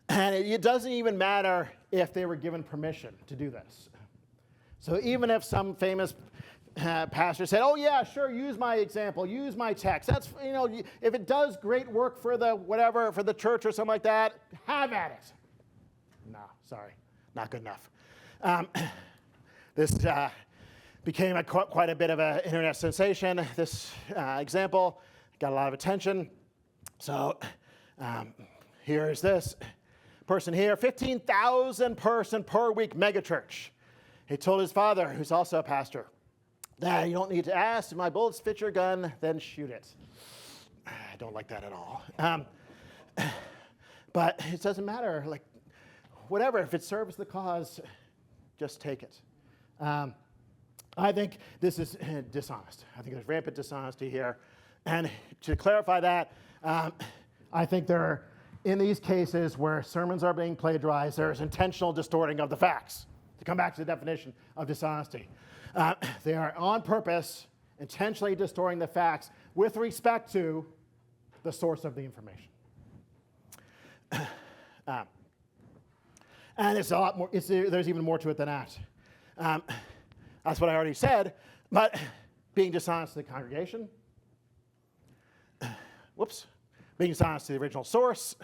And it doesn't even matter if they were given permission to do this. So even if some famous pastor said, oh yeah, sure, use my example, use my text. That's, if it does great work for the whatever, for the church or something like that, have at it. No, sorry, not good enough. This became quite a bit of an internet sensation. This example got a lot of attention. So here's this person here, 15,000 person per week megachurch. He told his father, who's also a pastor, that you don't need to ask, if my bullets fit your gun, then shoot it. I don't like that at all. But it doesn't matter, like, whatever, if it serves the cause, just take it. I think this is dishonest. I think there's rampant dishonesty here. And to clarify that, I think there are, in these cases where sermons are being plagiarized, there's intentional distorting of the facts. To come back to the definition of dishonesty. They are on purpose, intentionally distorting the facts with respect to the source of the information. And it's a lot more, there's even more to it than that. That's what I already said, but being dishonest to the congregation, being dishonest to the original source,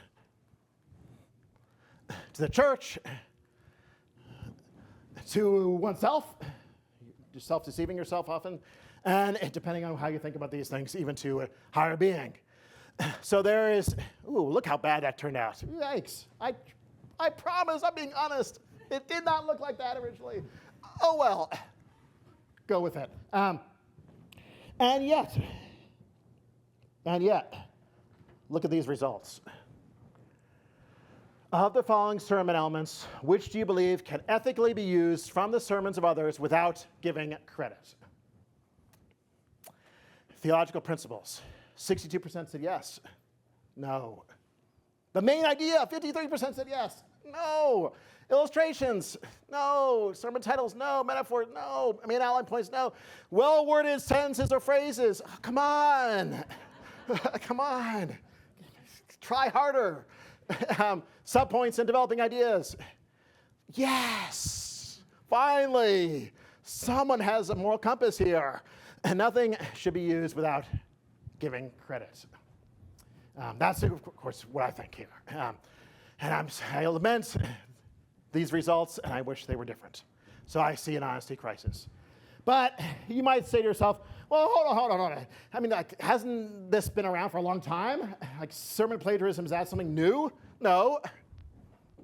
to the church, to oneself, just self-deceiving yourself often, and depending on how you think about these things, even to a higher being. So there is, look how bad that turned out. Yikes. I promise, I'm being honest. It did not look like that originally. Oh well, go with it. And yet, look at these results. Of the following sermon elements, which do you believe can ethically be used from the sermons of others without giving credit? Theological principles. 62% said yes. No. The main idea, 53% said yes. No. Illustrations, no. Sermon titles, no. Metaphors, no. Main outline points, no. Well-worded sentences or phrases, come on. Come on. Try harder. Subpoints in developing ideas. Yes, finally, someone has a moral compass here. And nothing should be used without giving credit. That's, of course, what I think here. And I lament these results, and I wish they were different. So I see an honesty crisis. But you might say to yourself, well, hold on. I mean, like, hasn't this been around for a long time? Like, sermon plagiarism, is that something new? No.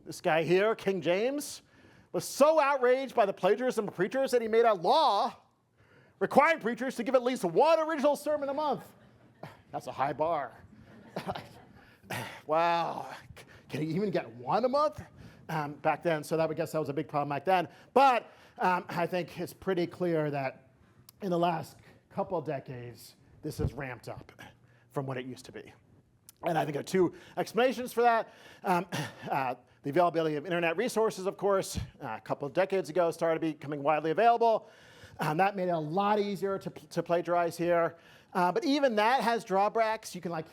this guy here, King James, was so outraged by the plagiarism of preachers that he made a law requiring preachers to give at least one original sermon a month. That's a high bar. Wow, can he even get one a month? Back then, so I guess that was a big problem back then. But I think it's pretty clear that in the last couple of decades, this has ramped up from what it used to be. And I think there are two explanations for that. The availability of internet resources, of course, a couple of decades ago started becoming widely available. That made it a lot easier to plagiarize here. But even that has drawbacks. You can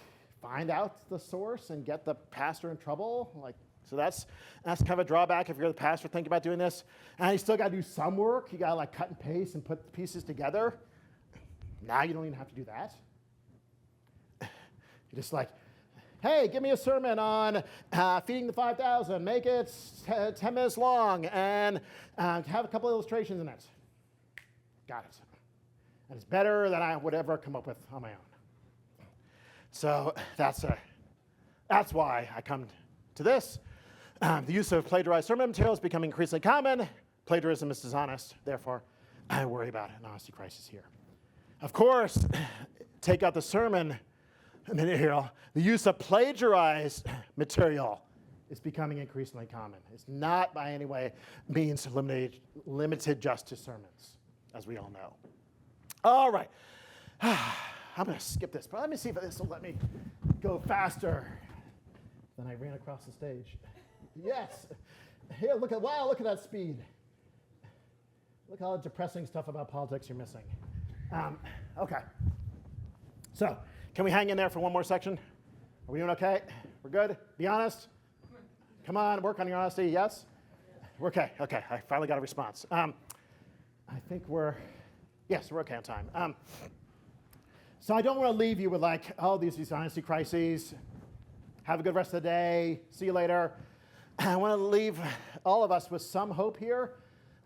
find out the source and get the pastor in trouble. So that's kind of a drawback if you're the pastor thinking about doing this. And you still got to do some work. You got to cut and paste and put the pieces together. Now you don't even have to do that. You're just hey, give me a sermon on feeding the 5,000. Make it 10 minutes long and have a couple illustrations in it. Got it. And it's better than I would ever come up with on my own. So that's why I come to this. The use of plagiarized sermon material is becoming increasingly common. Plagiarism is dishonest. Therefore, I worry about an honesty crisis here. Of course, take out the sermon material. The use of plagiarized material is becoming increasingly common. It's not by any way means limited just to sermons, as we all know. All right. I'm going to skip this, but let me see if this will let me go faster than I ran across the stage. Yes. Here, look at that speed. Look at all the depressing stuff about politics you're missing. Okay. So, can we hang in there for one more section? Are we doing okay? We're good? Be honest? Come on, work on your honesty. Yes? We're okay. Okay, I finally got a response. I think we're okay on time. So I don't want to leave you with these honesty crises. Have a good rest of the day. See you later. I want to leave all of us with some hope here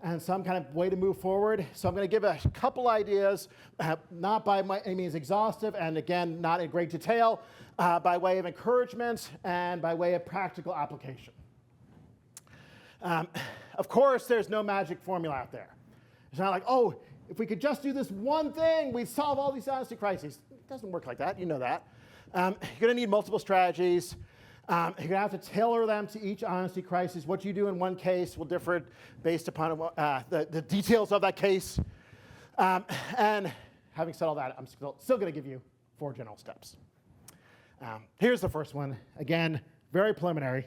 and some kind of way to move forward. So I'm going to give a couple ideas, not by any means exhaustive, and again, not in great detail, by way of encouragement and by way of practical application. Of course, there's no magic formula out there. It's not if we could just do this one thing, we'd solve all these honesty crises. It doesn't work like that. You know that. You're going to need multiple strategies. You're going to have to tailor them to each honesty crisis. What you do in one case will differ based upon the details of that case. And having said all that, I'm still going to give you 4 general steps. Here's the first one. Again, very preliminary.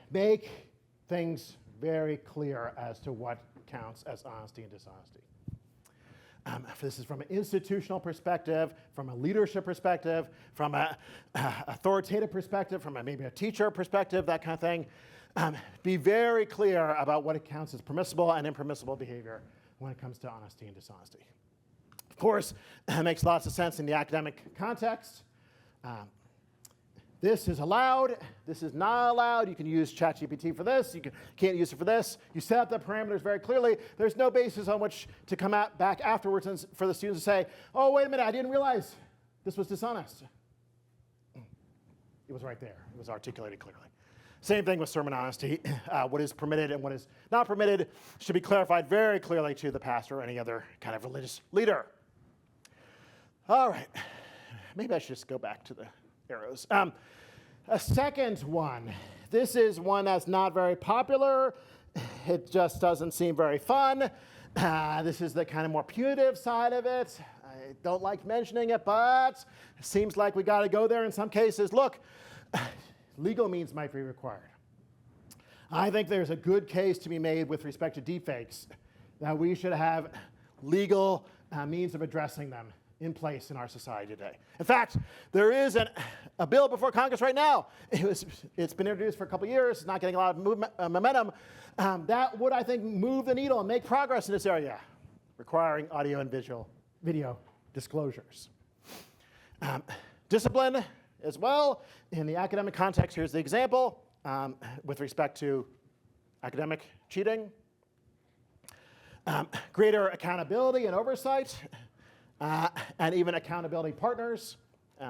Make things very clear as to what counts as honesty and dishonesty. This is from an institutional perspective, from a leadership perspective, from an authoritative perspective, from maybe a teacher perspective, that kind of thing. Be very clear about what counts as permissible and impermissible behavior when it comes to honesty and dishonesty. Of course, it makes lots of sense in the academic context. This is allowed. This is not allowed. You can use ChatGPT for this. You can't use it for this. You set up the parameters very clearly. There's no basis on which to come back afterwards and for the students to say, oh, wait a minute, I didn't realize this was dishonest. It was right there. It was articulated clearly. Same thing with sermon honesty. What is permitted and what is not permitted should be clarified very clearly to the pastor or any other kind of religious leader. All right. Maybe I should just go back to the arrows. A second one. This is one that's not very popular. It just doesn't seem very fun. This is the kind of more punitive side of it. I don't like mentioning it, but it seems like we got to go there in some cases. Look, legal means might be required. I think there's a good case to be made with respect to deepfakes, that we should have legal means of addressing them in place in our society today. In fact, there is a bill before Congress right now. It's been introduced for a couple years. It's not getting a lot of momentum. That would, I think, move the needle and make progress in this area, requiring audio and video disclosures. Discipline as well. In the academic context, here's the example with respect to academic cheating. Greater accountability and oversight. And even accountability partners.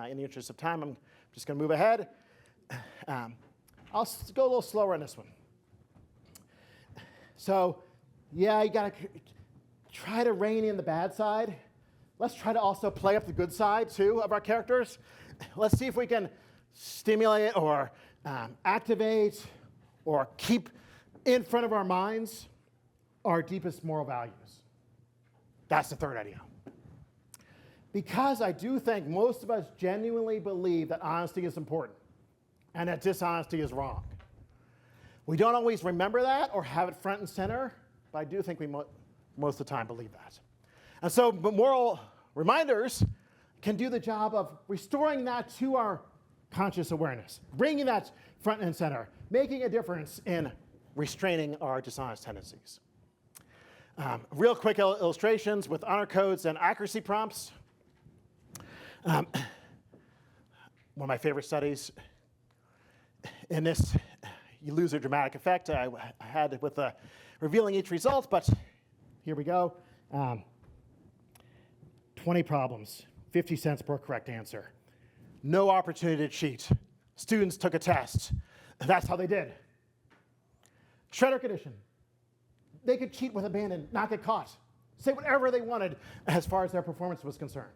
In the interest of time, I'm just going to move ahead. I'll go a little slower on this one. So, yeah, you got to try to rein in the bad side. Let's try to also play up the good side, too, of our characters. Let's see if we can stimulate or activate or keep in front of our minds our deepest moral values. That's the third idea. Because I do think most of us genuinely believe that honesty is important and that dishonesty is wrong. We don't always remember that or have it front and center, but I do think we most of the time believe that. And so moral reminders can do the job of restoring that to our conscious awareness, bringing that front and center, making a difference in restraining our dishonest tendencies. Real quick illustrations with honor codes and accuracy prompts. One of my favorite studies in this, you lose a dramatic effect. I had it with revealing each result, but here we go. 20 problems, 50 cents per correct answer. No opportunity to cheat. Students took a test. That's how they did. Shredder condition. They could cheat with abandon, not get caught. Say whatever they wanted as far as their performance was concerned.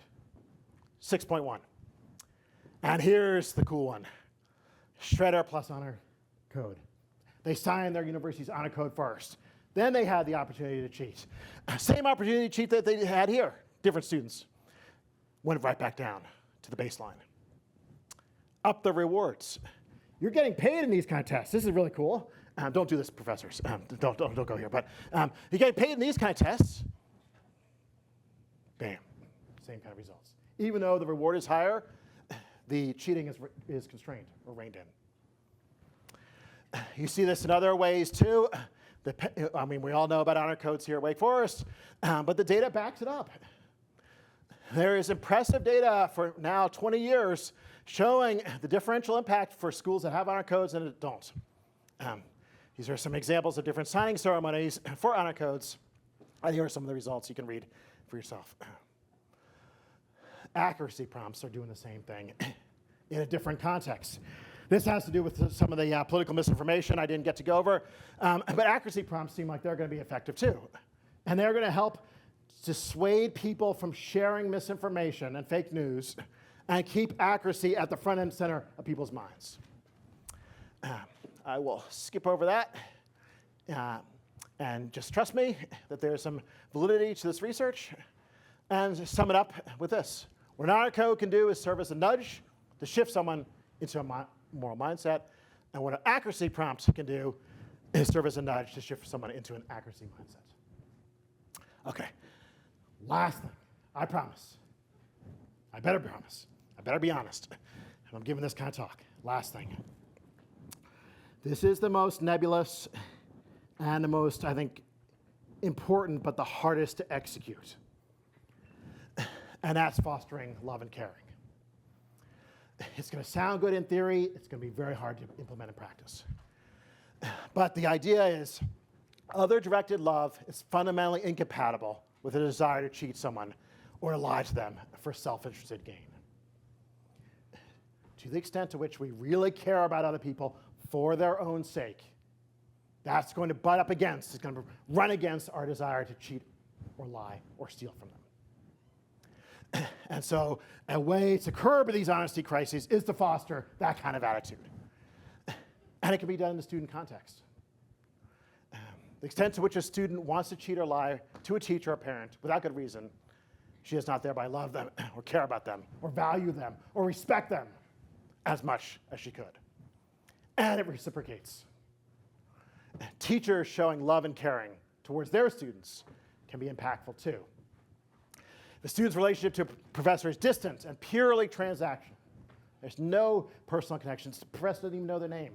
6.1. And here's the cool one. Shredder plus honor code. They signed their university's honor code first. Then they had the opportunity to cheat. Same opportunity to cheat that they had here. Different students. Went right back down to the baseline. Up the rewards. You're getting paid in these kind of tests. This is really cool. Don't do this, professors. Don't go here. But you get paid in these kind of tests. Bam. Same kind of results. Even though the reward is higher, the cheating is constrained or reined in. You see this in other ways, too. We all know about honor codes here at Wake Forest, but the data backs it up. There is impressive data for now 20 years showing the differential impact for schools that have honor codes and that don't. These are some examples of different signing ceremonies for honor codes. And here are some of the results you can read for yourself. Accuracy prompts are doing the same thing in a different context. This has to do with some of the political misinformation I didn't get to go over. But accuracy prompts seem like they're going to be effective too. And they're going to help dissuade people from sharing misinformation and fake news and keep accuracy at the front and center of people's minds. I will skip over that and just trust me that there's some validity to this research and sum it up with this. What an honor code can do is serve as a nudge to shift someone into a moral mindset, and what an accuracy prompt can do is serve as a nudge to shift someone into an accuracy mindset. Okay, last thing, I promise. I better promise. I better be honest. I'm giving this kind of talk. Last thing. This is the most nebulous and the most, I think, important but the hardest to execute. And that's fostering love and caring. It's going to sound good in theory. It's going to be very hard to implement in practice. But the idea is other-directed love is fundamentally incompatible with a desire to cheat someone or to lie to them for self-interested gain. To the extent to which we really care about other people for their own sake, that's going to butt up against, it's going to run against our desire to cheat or lie or steal from them. And so a way to curb these honesty crises is to foster that kind of attitude. And it can be done in the student context. The extent to which a student wants to cheat or lie to a teacher or parent without good reason, she does not thereby love them or care about them or value them or respect them as much as she could. And it reciprocates. Teachers showing love and caring towards their students can be impactful too. The student's relationship to a professor is distant and purely transactional. There's no personal connections. The professor doesn't even know their name.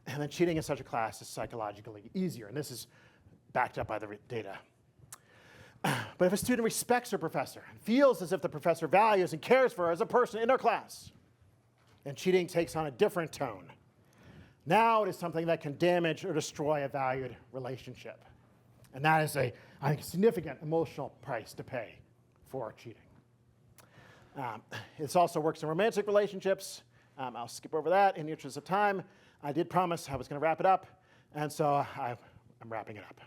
And then cheating in such a class is psychologically easier, and this is backed up by the data. But if a student respects her professor and feels as if the professor values and cares for her as a person in her class, then cheating takes on a different tone. Now it is something that can damage or destroy a valued relationship. And that is I think, a significant emotional price to pay for cheating. This also works in romantic relationships. I'll skip over that in the interest of time. I did promise I was going to wrap it up, and so I'm wrapping it up.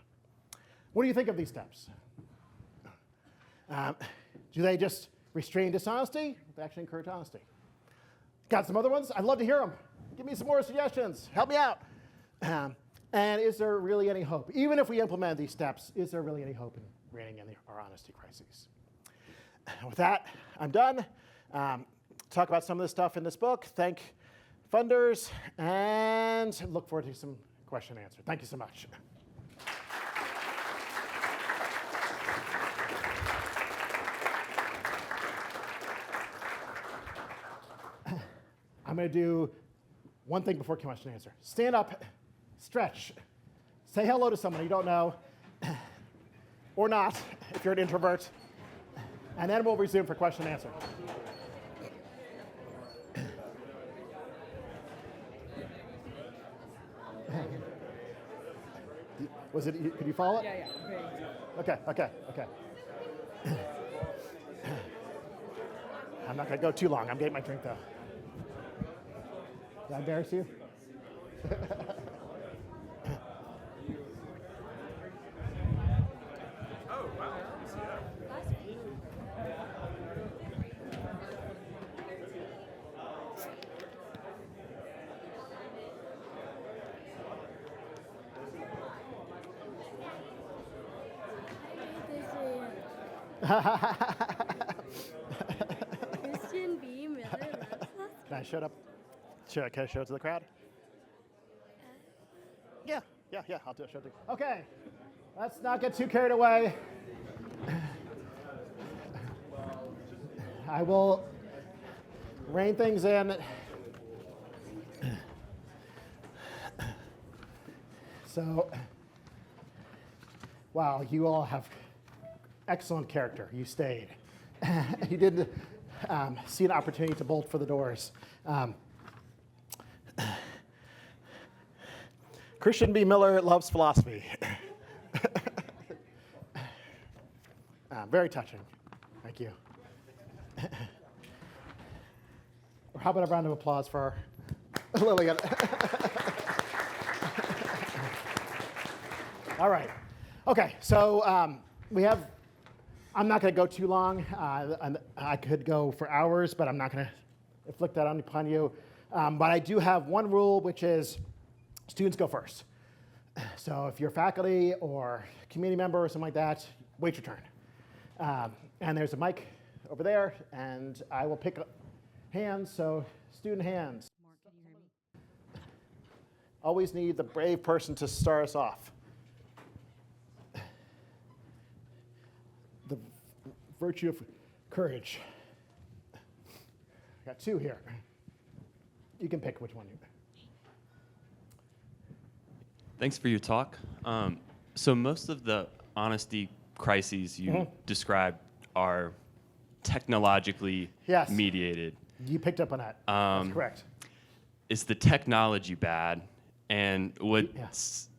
What do you think of these steps? Do they just restrain dishonesty? Or they actually encourage honesty? Got some other ones? I'd love to hear them. Give me some more suggestions. Help me out. And is there really any hope? Even if we implement these steps, is there really any hope in reining in our honesty crises? With that, I'm done. Talk about some of the stuff in this book. Thank funders, and look forward to some question and answer. Thank you so much. I'm going to do one thing before question and answer. Stand up, stretch, say hello to someone you don't know, or not, if you're an introvert, and then we'll resume for question and answer. Was it, could you follow it? Yeah. Okay. I'm not going to go too long. I'm getting my drink, though. Did I embarrass you? Oh, wow. You see that? Christian B. Miller loves us. Can I show it up? Can I show it to the crowd? Yeah, I'll do it. Show it to. Okay, let's not get too carried away. I will rein things in. So, wow, you all have excellent character. You stayed. You didn't see an opportunity to bolt for the doors. Christian B. Miller loves philosophy. Very touching. Thank you. Or how about a round of applause for Lillian? All right. Okay, so we have, I'm not going to go too long. I could go for hours, but I'm not going to inflict that upon you. But I do have one rule, which is students go first. So if you're faculty or community member or something like that, wait your turn. And there's a mic over there, and I will pick up hands, so student hands. Mark, can you hear me? Always need the brave person to start us off. The virtue of courage. I got two here. You can pick which one you. Thanks for your talk. So most of the honesty crises you described are technologically Yes. mediated. You picked up on that. That's correct. Is the technology bad? And would Yeah.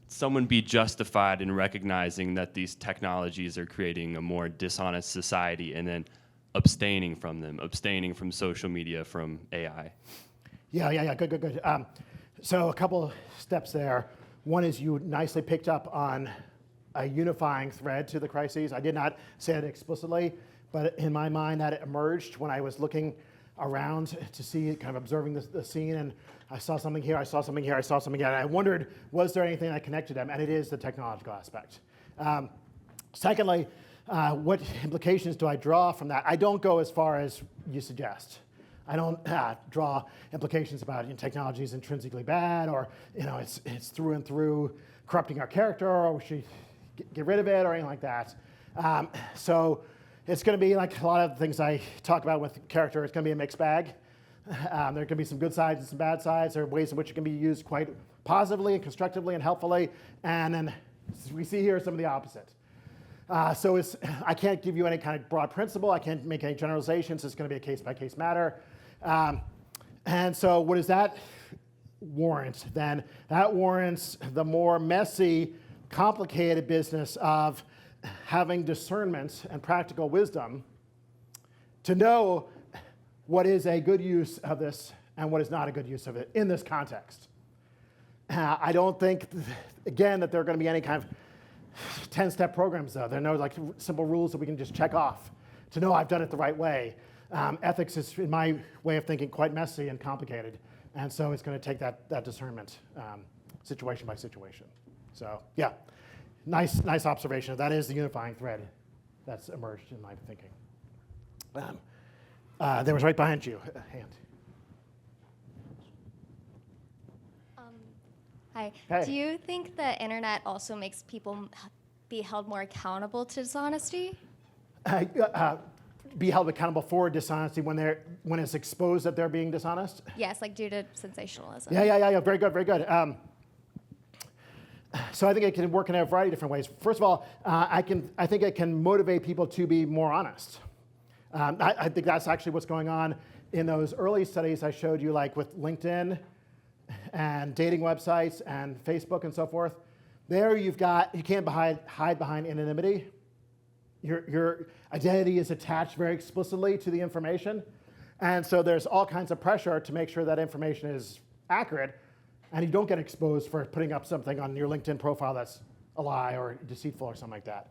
someone be justified in recognizing that these technologies are creating a more dishonest society and then abstaining from them, abstaining from social media, from AI? Yeah. Good. So a couple steps there. One is you nicely picked up on a unifying thread to the crises. I did not say it explicitly, but in my mind that emerged when I was looking around to see, kind of observing the scene, and I saw something here, I saw something here, I saw something here, and I wondered, was there anything that connected them? And it is the technological aspect. Secondly, what implications do I draw from that? I don't go as far as you suggest. I don't draw implications about technology is intrinsically bad, or it's through and through corrupting our character, or we should get rid of it, or anything like that. So it's going to be like a lot of things I talk about with character. It's going to be a mixed bag. There are going to be some good sides and some bad sides. There are ways in which it can be used quite positively and constructively and helpfully, and then we see here some of the opposite. So I can't give you any kind of broad principle. I can't make any generalizations. It's going to be a case-by-case matter. And so what does that warrant then? That warrants the more messy, complicated business of having discernment and practical wisdom to know what is a good use of this and what is not a good use of it in this context. I don't think, again, that there are going to be any kind of 10-step programs, though. There are no like simple rules that we can just check off to know I've done it the right way. Ethics is, in my way of thinking, quite messy and complicated. And so it's going to take that discernment situation by situation. So yeah, nice observation. That is the unifying thread that's emerged in my thinking. There was right behind you, a hand. Hi. Hey. Do you think the internet also makes people be held more accountable to dishonesty? Be held accountable for dishonesty when it's exposed that they're being dishonest? Yes, like due to sensationalism. Yeah. Very good. So I think it can work in a variety of different ways. First of all, I think it can motivate people to be more honest. I think that's actually what's going on in those early studies I showed you, like with LinkedIn and dating websites and Facebook and so forth. There you can't hide behind anonymity. Your identity is attached very explicitly to the information. And so there's all kinds of pressure to make sure that information is accurate and you don't get exposed for putting up something on your LinkedIn profile that's a lie or deceitful or something like that.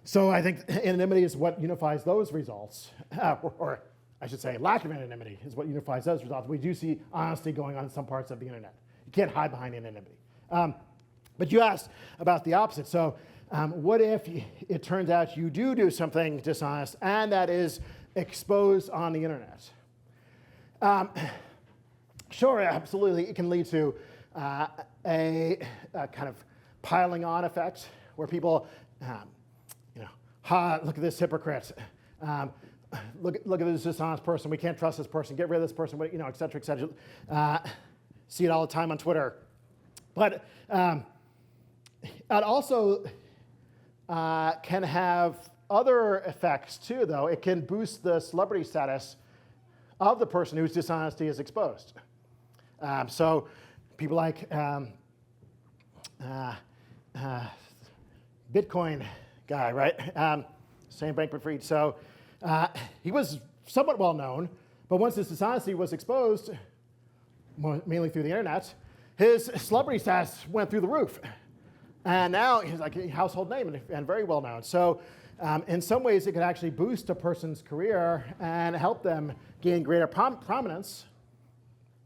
So I think anonymity is what unifies those results, or I should say lack of anonymity is what unifies those results. We do see honesty going on in some parts of the internet. You can't hide behind anonymity. But you asked about the opposite. So what if it turns out you do something dishonest and that is exposed on the internet? Sure, absolutely. It can lead to a kind of piling on effect where people, look at this hypocrite. Look at this dishonest person. We can't trust this person. Get rid of this person. Et cetera, et cetera. See it all the time on Twitter. But it also can have other effects too, though. It can boost the celebrity status of the person whose dishonesty is exposed. So people like Bitcoin guy, right? Sam Bankman-Fried. So he was somewhat well known, but once his dishonesty was exposed, mainly through the internet, his celebrity status went through the roof. And now he's like a household name and very well known. So in some ways, it could actually boost a person's career and help them gain greater prominence.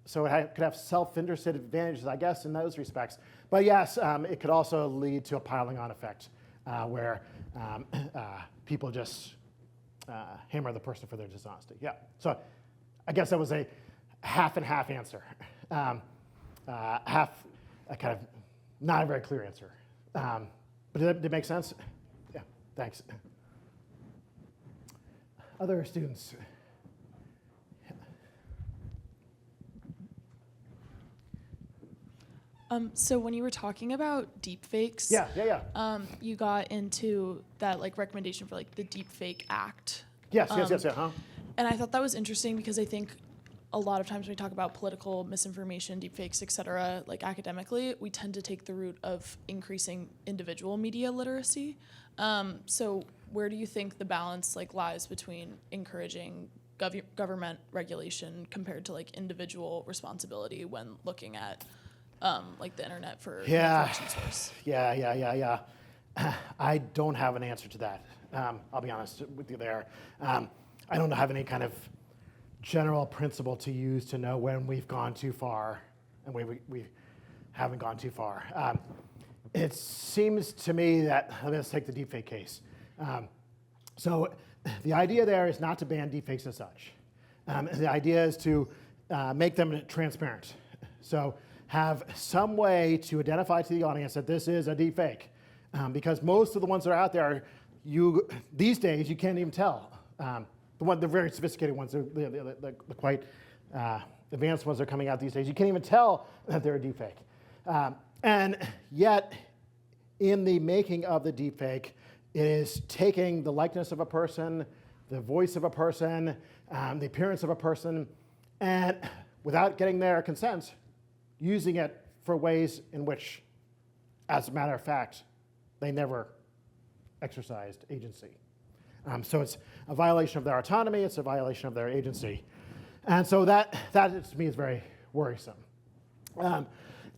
So it could have self-interested advantages, I guess, in those respects. But yes, it could also lead to a piling on effect where people just hammer the person for their dishonesty. Yeah. So I guess that was a half and half answer. Half a kind of not a very clear answer. But did it make sense? Yeah, thanks. Other students? So when you were talking about deepfakes, you got into that recommendation for the Deepfake Act. Yes. And I thought that was interesting because I think a lot of times when we talk about political misinformation, deepfakes, et cetera, academically, we tend to take the route of increasing individual media literacy. So where do you think the balance lies between encouraging government regulation compared to individual responsibility when looking at the internet for an information source? Yeah. I don't have an answer to that. I'll be honest with you there. I don't have any kind of general principle to use to know when we've gone too far and we haven't gone too far. It seems to me that, let's take the deepfake case. So the idea there is not to ban deepfakes as such. The idea is to make them transparent. So have some way to identify to the audience that this is a deepfake. Because most of the ones that are out there, these days, you can't even tell. The very sophisticated ones, the quite advanced ones that are coming out these days, you can't even tell that they're a deepfake. And yet, in the making of the deepfake, it is taking the likeness of a person, the voice of a person, the appearance of a person, and without getting their consent, using it for ways in which, as a matter of fact, they never exercised agency. So it's a violation of their autonomy, it's a violation of their agency. And so that to me is very worrisome.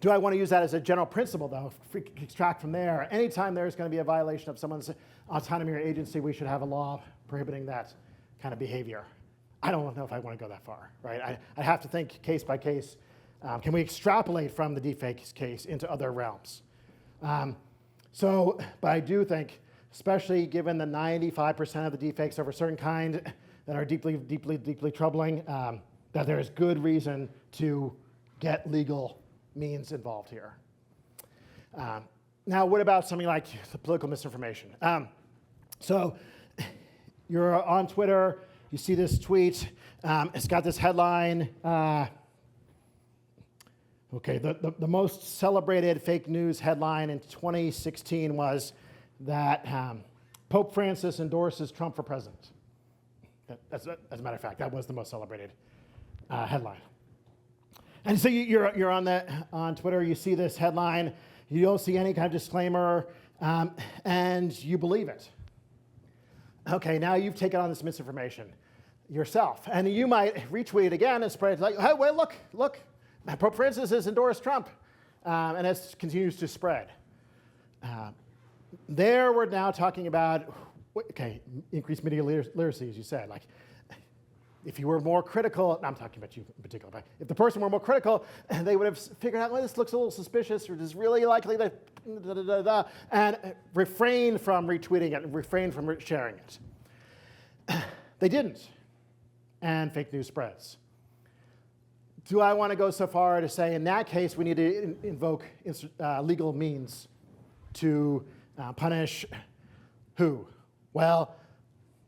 Do I want to use that as a general principle, though? If we extract from there, anytime there's going to be a violation of someone's autonomy or agency, we should have a law prohibiting that kind of behavior. I don't know if I want to go that far, right? I have to think case by case. Can we extrapolate from the deepfake case into other realms? But I do think, especially given the 95% of the deepfakes of a certain kind that are deeply, deeply, deeply troubling, that there is good reason to get legal means involved here. Now, what about something like the political misinformation? So you're on Twitter, you see this tweet, it's got this headline. Okay, the most celebrated fake news headline in 2016 was that Pope Francis endorses Trump for president. As a matter of fact, that was the most celebrated headline. And so you're on Twitter, you see this headline, you don't see any kind of disclaimer, and you believe it. Okay, now you've taken on this misinformation yourself, and you might retweet it again and spread it like, hey, wait, look, Pope Francis has endorsed Trump, and it continues to spread. There we're now talking about, okay, increased media literacy, as you said, like, if you were more critical, I'm talking about you in particular, but if the person were more critical, they would have figured out, well, this looks a little suspicious, or is really likely that, and refrain from retweeting it, and refrain from sharing it. They didn't, and fake news spreads. Do I want to go so far to say, in that case, we need to invoke legal means to punish who? Well,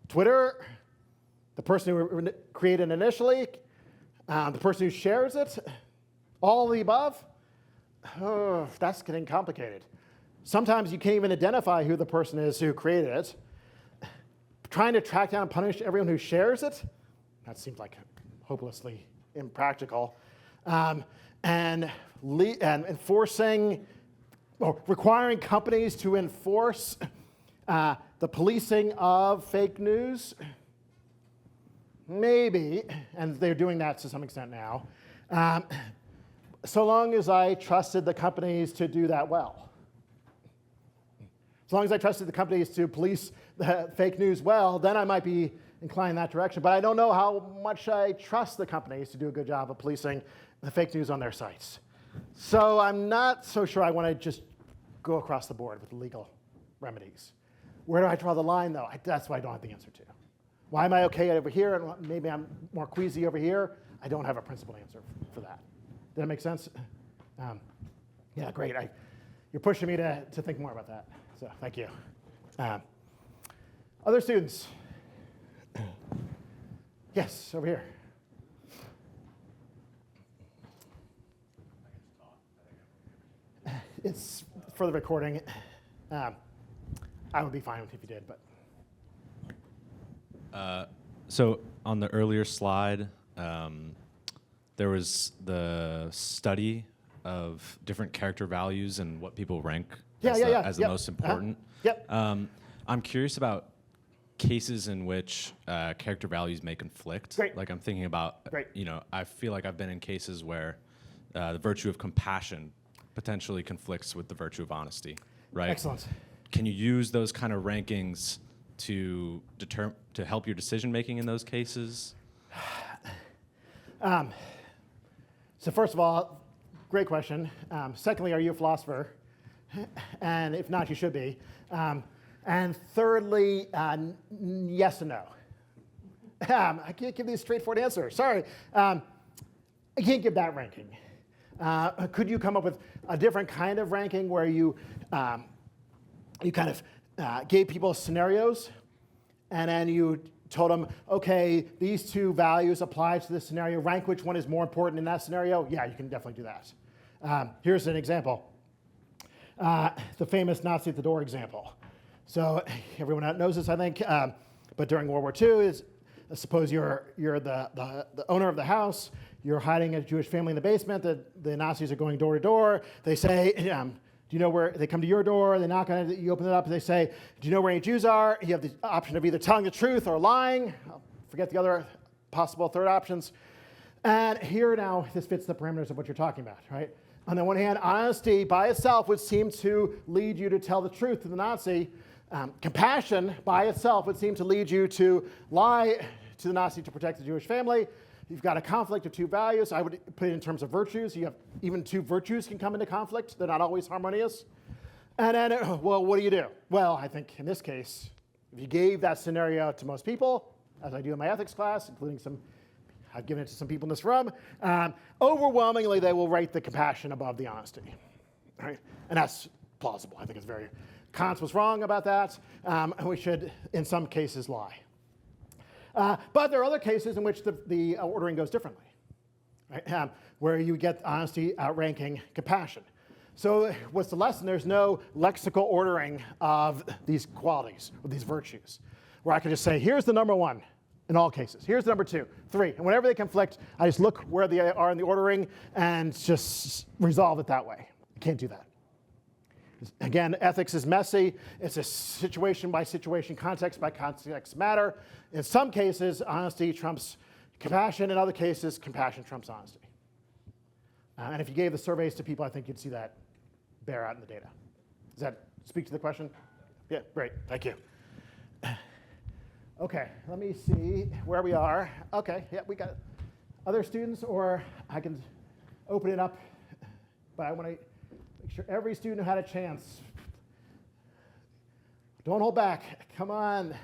Twitter, the person who created it initially, the person who shares it, all of the above. Oh, that's getting complicated. Sometimes you can't even identify who the person is who created it. Trying to track down and punish everyone who shares it, that seems like hopelessly impractical. And enforcing, or requiring companies to enforce the policing of fake news, maybe, and they're doing that to some extent now, so long as I trusted the companies to do that well. As long as I trusted the companies to police the fake news well, then I might be inclined in that direction. But I don't know how much I trust the companies to do a good job of policing the fake news on their sites. So I'm not so sure I want to just go across the board with legal remedies. Where do I draw the line, though? That's what I don't have the answer to. Why am I okay over here, and maybe I'm more queasy over here? I don't have a principled answer for that. Does that make sense? Yeah, great. You're pushing me to think more about that, so thank you. Other students? Yes, over here. It's for the recording. I would be fine if you did, but. So on the earlier slide, there was the study of different character values and what people rank as the most important. Yep. I'm curious about cases in which character values may conflict. Great. Like I'm thinking about, Great. I feel like I've been in cases where the virtue of compassion potentially conflicts with the virtue of honesty, right? Excellent. Can you use those kind of rankings to help your decision making in those cases? So first of all, great question. Secondly, are you a philosopher? And if not, you should be. And thirdly, yes and no. I can't give these straightforward answers. Sorry. I can't give that ranking. Could you come up with a different kind of ranking where you kind of gave people scenarios, and then you told them, okay, these two values apply to this scenario. Rank which one is more important in that scenario. Yeah, you can definitely do that. Here's an example. The famous Nazi at the door example. So everyone knows this, I think. But during World War II, suppose you're the owner of the house. You're hiding a Jewish family in the basement. The Nazis are going door to door. They say, do you know where, they come to your door, they knock on it, you open it up, and they say, do you know where any Jews are? You have the option of either telling the truth or lying. I'll forget the other possible third options. And here now, this fits the parameters of what you're talking about, right? On the one hand, honesty by itself would seem to lead you to tell the truth to the Nazi. Compassion by itself would seem to lead you to lie to the Nazi to protect the Jewish family. You've got a conflict of two values. I would put it in terms of virtues. You have even two virtues can come into conflict. They're not always harmonious. And then, well, what do you do? Well, I think in this case, if you gave that scenario to most people, as I do in my ethics class, including I've given it to some people in this room, overwhelmingly they will rate the compassion above the honesty, right? And that's plausible. I think it's Kant was wrong about that, and we should, in some cases, lie. But there are other cases in which the ordering goes differently, right? Where you get honesty outranking compassion. So what's the lesson? There's no lexical ordering of these qualities, or these virtues, where I could just say, here's the number one in all cases. Here's the number 2, 3. And whenever they conflict, I just look where they are in the ordering and just resolve it that way. You can't do that. Again, ethics is messy. It's a situation by situation, context by context matter. In some cases, honesty trumps compassion. In other cases, compassion trumps honesty. And if you gave the surveys to people, I think you'd see that bear out in the data. Does that speak to the question? Yeah, great. Thank you. Okay, let me see where we are. Okay, yeah, we got other students, or I can open it up, but I want to make sure every student who had a chance. Don't hold back. Come on.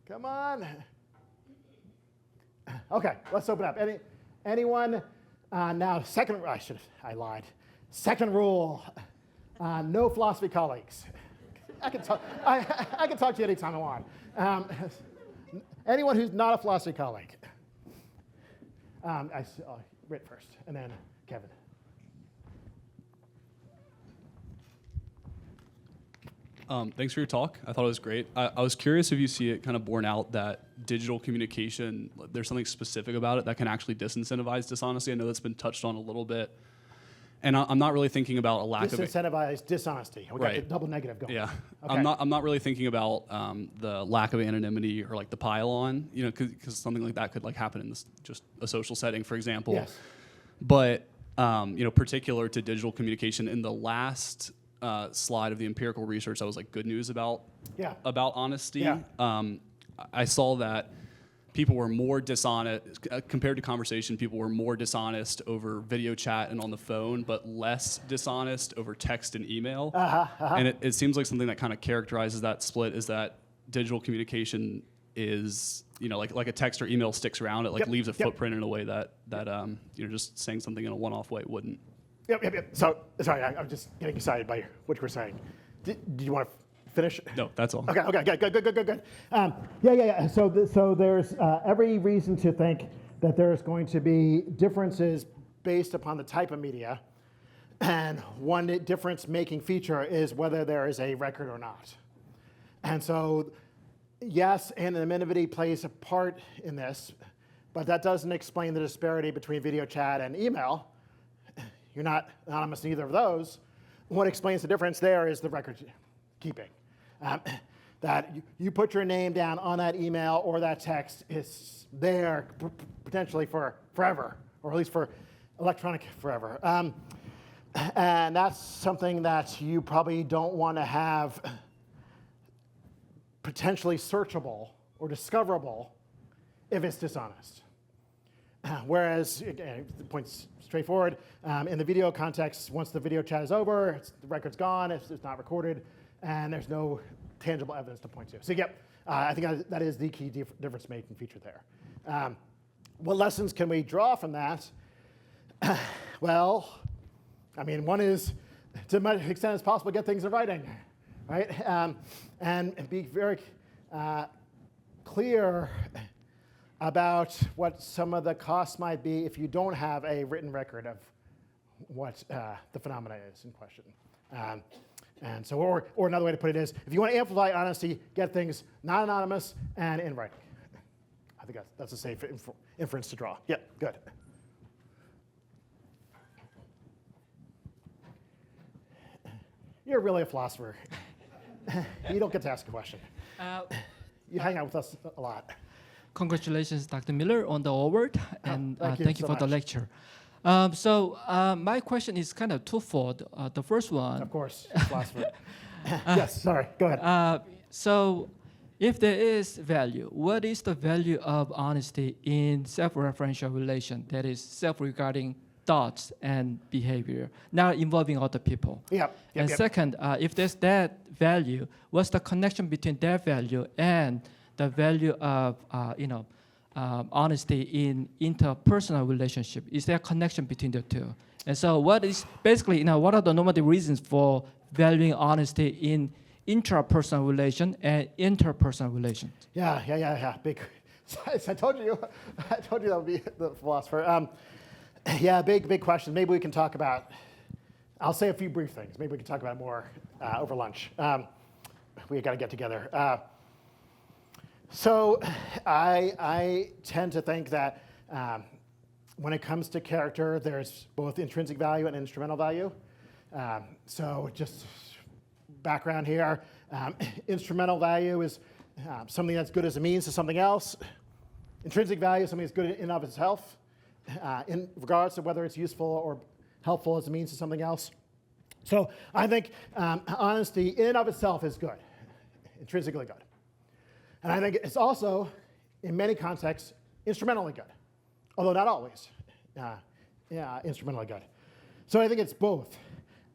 Come on. Okay, let's open up. Anyone? Now, I lied. Second rule, no philosophy colleagues. I can talk to you anytime I want. Anyone who's not a philosophy colleague. Reid first, and then Kevin. Thanks for your talk. I thought it was great. I was curious if you see it kind of borne out that digital communication, there's something specific about it that can actually disincentivize dishonesty. I know that's been touched on a little bit. And I'm not really thinking about a lack of disincentivize dishonesty. We got the double negative going. Yeah, okay. I'm not really thinking about the lack of anonymity or like the pile-on, because something like that could like happen in this just a social setting, for example. Yes. But particular to digital communication, in the last slide of the empirical research, that was like good news about honesty. Yeah. I saw that people were more dishonest compared to conversation. People were more dishonest over video chat and on the phone, but less dishonest over text and email. And it seems like something that kind of characterizes that split is that digital communication is, like a text or email sticks around. It leaves a footprint in a way that just saying something in a one-off way wouldn't. Yep. So, sorry, I'm just getting excited by what you were saying. Did you want to finish? No, that's all. Okay, good. Yeah. So there's every reason to think that there's going to be differences based upon the type of media. And one difference-making feature is whether there is a record or not. And so, yes, anonymity plays a part in this, but that doesn't explain the disparity between video chat and email. You're not anonymous in either of those. What explains the difference there is the record keeping. That you put your name down on that email or that text is there potentially for forever, or at least for electronic forever. And that's something that you probably don't want to have potentially searchable or discoverable if it's dishonest. Whereas, again, the point's straightforward. In the video context, once the video chat is over, the record's gone, it's not recorded, and there's no tangible evidence to point to. So, I think that is the key difference-making feature there. What lessons can we draw from that? Well, one is, to as much extent as possible, get things in writing, right? And be very clear about what some of the costs might be if you don't have a written record of what the phenomena is in question. And so, or another way to put it is, if you want to amplify honesty, get things not anonymous and in writing. I think that's a safe inference to draw. Yeah, good. You're really a philosopher. You don't get to ask a question. You hang out with us a lot. Congratulations, Dr. Miller, on the award, and thank you thank you so for the much. lecture. My question is kind of twofold. The first one. Of course, philosopher. Yes, sorry, go ahead. So if there is value, what is the value of honesty in self-referential relation, that is self-regarding thoughts and behavior, not involving other people? Yep. Second, if there's that value, what's the connection between that value and the value of honesty in interpersonal relationship? Is there a connection between the two? And so what are the normative reasons for valuing honesty in intrapersonal relation and interpersonal relation? Yeah. Big. I told you that would be the philosopher. Big question. Maybe we can talk about. I'll say a few brief things. Maybe we can talk about it more over lunch. We got to get together. So I tend to think that when it comes to character, there's both intrinsic value and instrumental value. So just background here, instrumental value is something that's good as a means to something else. Intrinsic value is something that's good in and of itself, in regards to whether it's useful or helpful as a means to something else. So I think honesty in and of itself is good, intrinsically good. And I think it's also, in many contexts, instrumentally good, although not always instrumentally good. So I think it's both.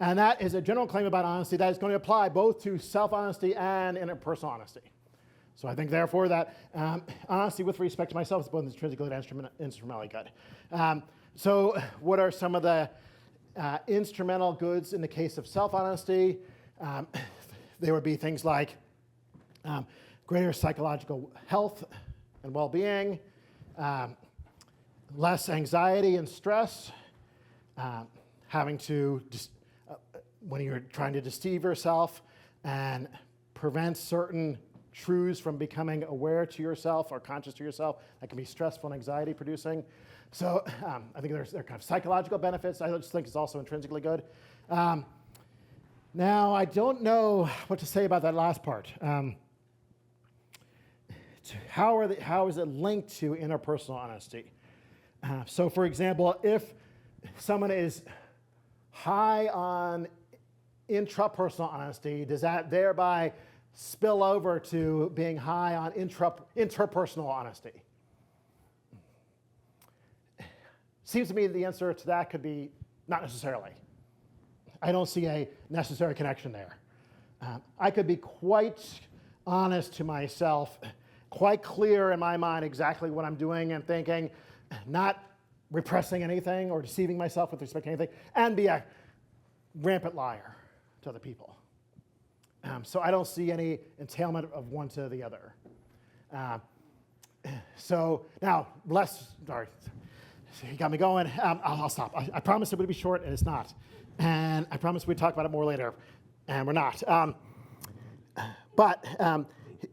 And that is a general claim about honesty that is going to apply both to self-honesty and interpersonal honesty. So I think, therefore, that honesty with respect to myself is both intrinsically and instrumentally good. So what are some of the instrumental goods in the case of self-honesty? There would be things like greater psychological health and well-being, less anxiety and stress, having to, when you're trying to deceive yourself and prevent certain truths from becoming aware to yourself or conscious to yourself, that can be stressful and anxiety producing. So I think there are kind of psychological benefits. I just think it's also intrinsically good. Now, I don't know what to say about that last part. How is it linked to interpersonal honesty? So, for example, if someone is high on intrapersonal honesty, does that thereby spill over to being high on interpersonal honesty? Seems to me the answer to that could be not necessarily. I don't see a necessary connection there. I could be quite honest to myself, quite clear in my mind exactly what I'm doing and thinking, not repressing anything or deceiving myself with respect to anything, and be a rampant liar to other people. So I don't see any entailment of one to the other. So now, sorry, you got me going. I'll stop. I promised it would be short, and it's not. And I promised we'd talk about it more later, and we're not. But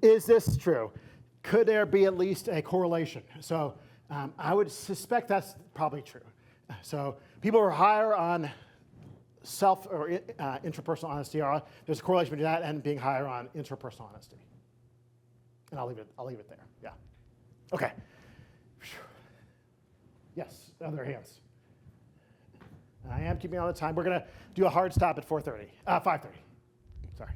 is this true? Could there be at least a correlation? So I would suspect that's probably true. So people who are higher on self or intrapersonal honesty there's a correlation between that and being higher on interpersonal honesty. And I'll leave it there. Yeah. Okay. Yes, other hands. I am keeping on the time. We're going to do a hard stop at 5:30. Sorry.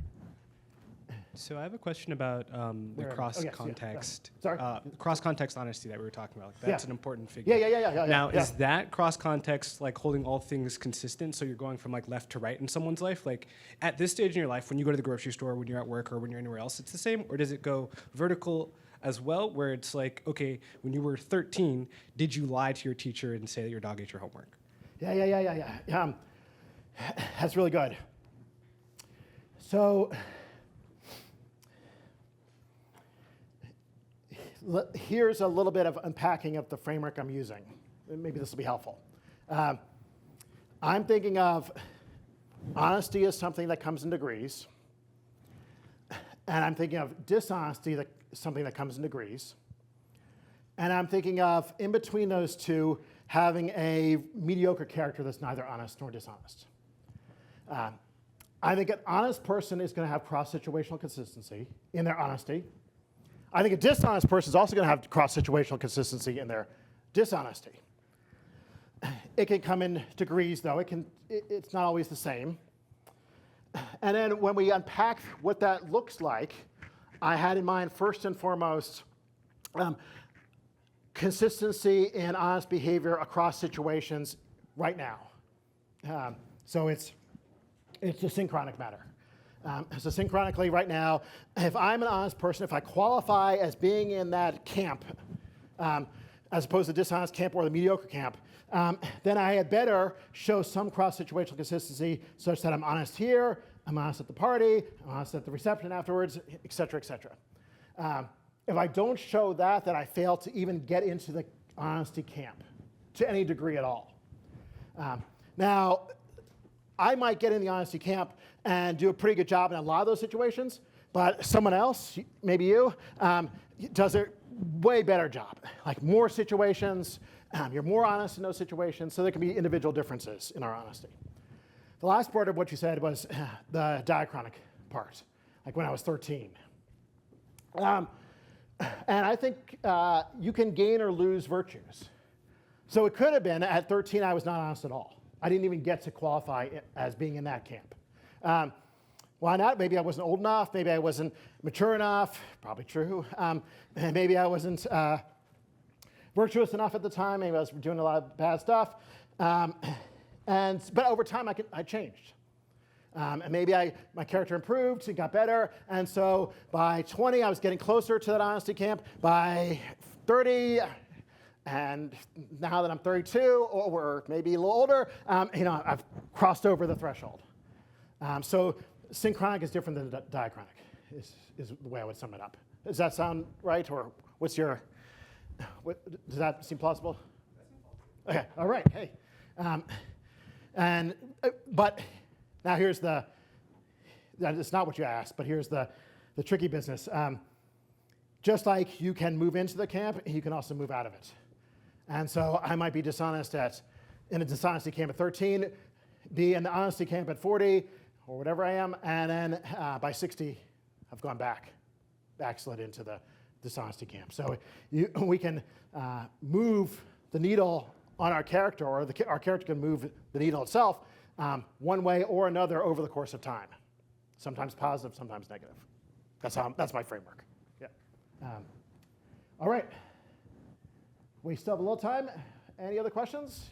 So I have a question about the cross-context. Sorry? Cross-context honesty that we were talking about. That's an important figure. Yeah. Now, is that cross-context like holding all things consistent? So you're going from like left to right in someone's life? Like at this stage in your life, when you go to the grocery store, when you're at work, or when you're anywhere else, it's the same? Or does it go vertical as well, where it's like, okay, when you were 13, did you lie to your teacher and say that your dog ate your homework? Yeah. That's really good. So here's a little bit of unpacking of the framework I'm using. Maybe this will be helpful. I'm thinking of honesty as something that comes in degrees, and I'm thinking of dishonesty as something that comes in degrees, and I'm thinking of, in between those two, having a mediocre character that's neither honest nor dishonest. I think an honest person is going to have cross-situational consistency in their honesty. I think a dishonest person is also going to have cross-situational consistency in their dishonesty. It can come in degrees, though. It's not always the same. And then when we unpack what that looks like, I had in mind first and foremost consistency in honest behavior across situations right now. So it's a synchronic matter. So synchronically right now, if I'm an honest person, if I qualify as being in that camp, as opposed to dishonest camp or the mediocre camp, then I had better show some cross-situational consistency such that I'm honest here, I'm honest at the party, I'm honest at the reception afterwards, et cetera, et cetera. If I don't show that, then I fail to even get into the honesty camp to any degree at all. Now, I might get in the honesty camp and do a pretty good job in a lot of those situations, but someone else, maybe you, does a way better job. Like more situations, you're more honest in those situations, so there can be individual differences in our honesty. The last part of what you said was the diachronic part, like when I was 13. And I think you can gain or lose virtues. So it could have been at 13 I was not honest at all. I didn't even get to qualify as being in that camp. Why not? Maybe I wasn't old enough. Maybe I wasn't mature enough. Probably true. And maybe I wasn't virtuous enough at the time. Maybe I was doing a lot of bad stuff. But over time, I changed. And maybe my character improved, it got better. And so by 20, I was getting closer to that honesty camp. By 30, and now that I'm 32, or maybe a little older, I've crossed over the threshold. So synchronic is different than diachronic, is the way I would sum it up. Does that sound right, or does that seem plausible? Okay, all right, hey. But now here's it's not what you asked, but here's the tricky business. Just like you can move into the camp, you can also move out of it. And so I might be dishonest in a dishonesty camp at 13, be in the honesty camp at 40, or whatever I am, and then by 60, I've gone backslid into the dishonesty camp. So we can move the needle on our character, or our character can move the needle itself one way or another over the course of time. Sometimes positive, sometimes negative. That's my framework. Yeah. All right. We still have a little time. Any other questions?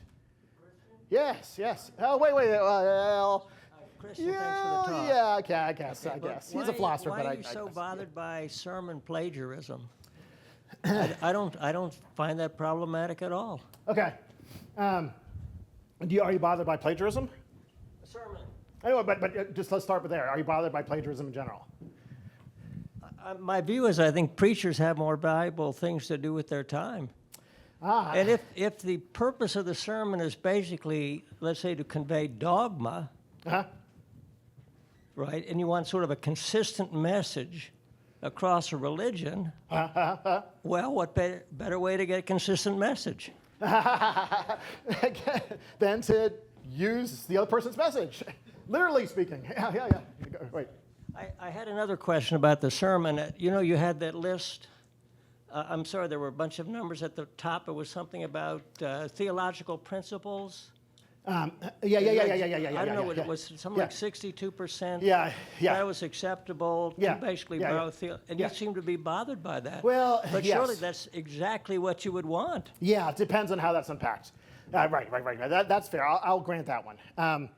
Yes. Oh, wait. Well, Christian, thanks for the talk. Yeah, okay, I guess. He's a philosopher, why but are you so bothered by sermon plagiarism? I don't find that problematic at all. Okay. Are you bothered by plagiarism? A sermon. Anyway, but just let's start with there. Are you bothered by plagiarism in general? My view is I think preachers have more valuable things to do with their time. And if the purpose of the sermon is basically, let's say, to convey dogma, right, and you want sort of a consistent message across a religion, well, what better way to get a consistent message? Than to use the other person's message, literally speaking. Yeah. Wait. I had another question about the sermon. You had that list. I'm sorry, there were a bunch of numbers at the top. It was something about theological principles. Yeah. I don't know what it was. Something like 62%. Yeah. That was acceptable. Yeah. Basically, and you seem to be bothered by that. Well, but yes. surely that's exactly what you would want. Yeah, it depends on how that's unpacked. Right. That's fair. I'll grant that one. I'll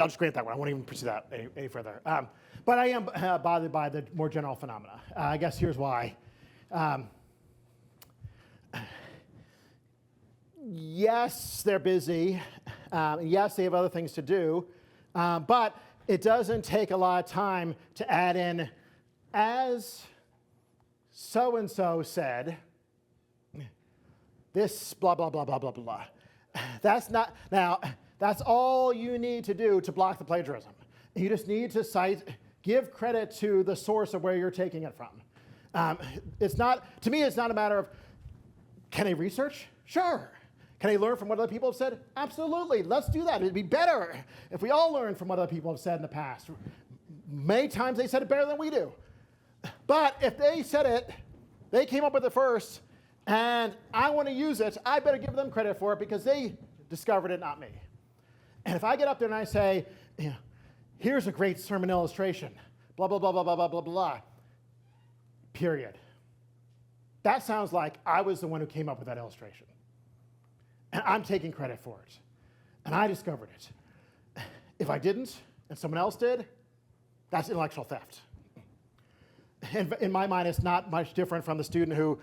just grant that one. I won't even pursue that any further. But I am bothered by the more general phenomena. I guess here's why. Yes, they're busy. Yes, they have other things to do. But it doesn't take a lot of time to add in, as so-and-so said, this blah, blah, blah, blah, blah, blah. That's all you need to do to block the plagiarism. You just need to give credit to the source of where you're taking it from. To me, it's not a matter of, can I research? Sure. Can I learn from what other people have said? Absolutely. Let's do that. It'd be better if we all learned from what other people have said in the past. Many times they said it better than we do. But if they said it, they came up with it first, and I want to use it, I better give them credit for it because they discovered it, not me. And if I get up there and I say, here's a great sermon illustration, blah, blah, blah, blah, blah, blah, blah, blah, period. That sounds like I was the one who came up with that illustration. And I'm taking credit for it. And I discovered it. If I didn't, and someone else did, that's intellectual theft. And in my mind, it's not much different from the student who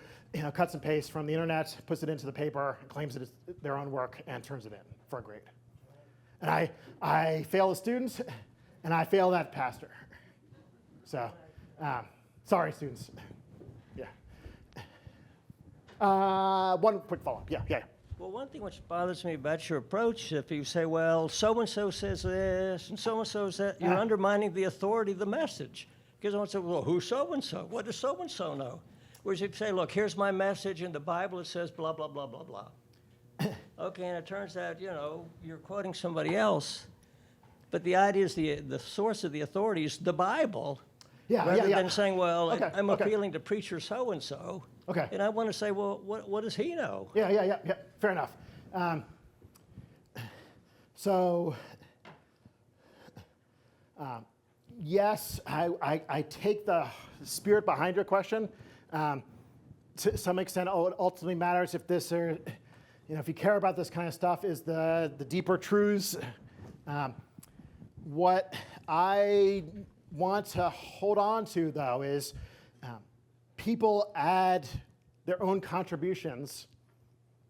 cuts and pastes from the internet, puts it into the paper, and claims it is their own work, and turns it in for a grade. And I fail the students, and I fail that pastor. So, sorry, students. Yeah. One quick follow-up. Yeah. Well, one thing which bothers me about your approach, if you say, well, so-and-so says this, and so-and-so says that, you're undermining the authority of the message. Because someone says, well, who's so-and-so? What does so-and-so know? Whereas if you say, look, here's my message, in the Bible it says blah, blah, blah, blah, blah. Okay, and it turns out, you're quoting somebody else. But the idea is the source of the authority is the Bible. Rather than saying, well, I'm appealing to preacher so-and-so. Okay. And I want to say, well, what does he know? Yeah. Fair enough. Yes, I take the spirit behind your question. To some extent, it ultimately matters if this are, if you care about this kind of stuff, is the deeper truths. What I want to hold on to, though, is people add their own contributions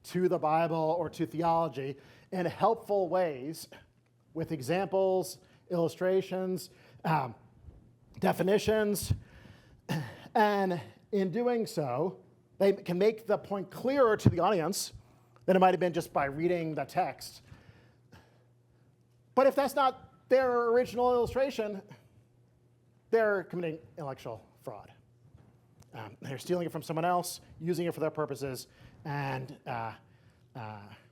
to the Bible or to theology in helpful ways with examples, illustrations, definitions, and in doing so, they can make the point clearer to the audience than it might have been just by reading the text. But if that's not their original illustration, they're committing intellectual fraud. They're stealing it from someone else, using it for their purposes, and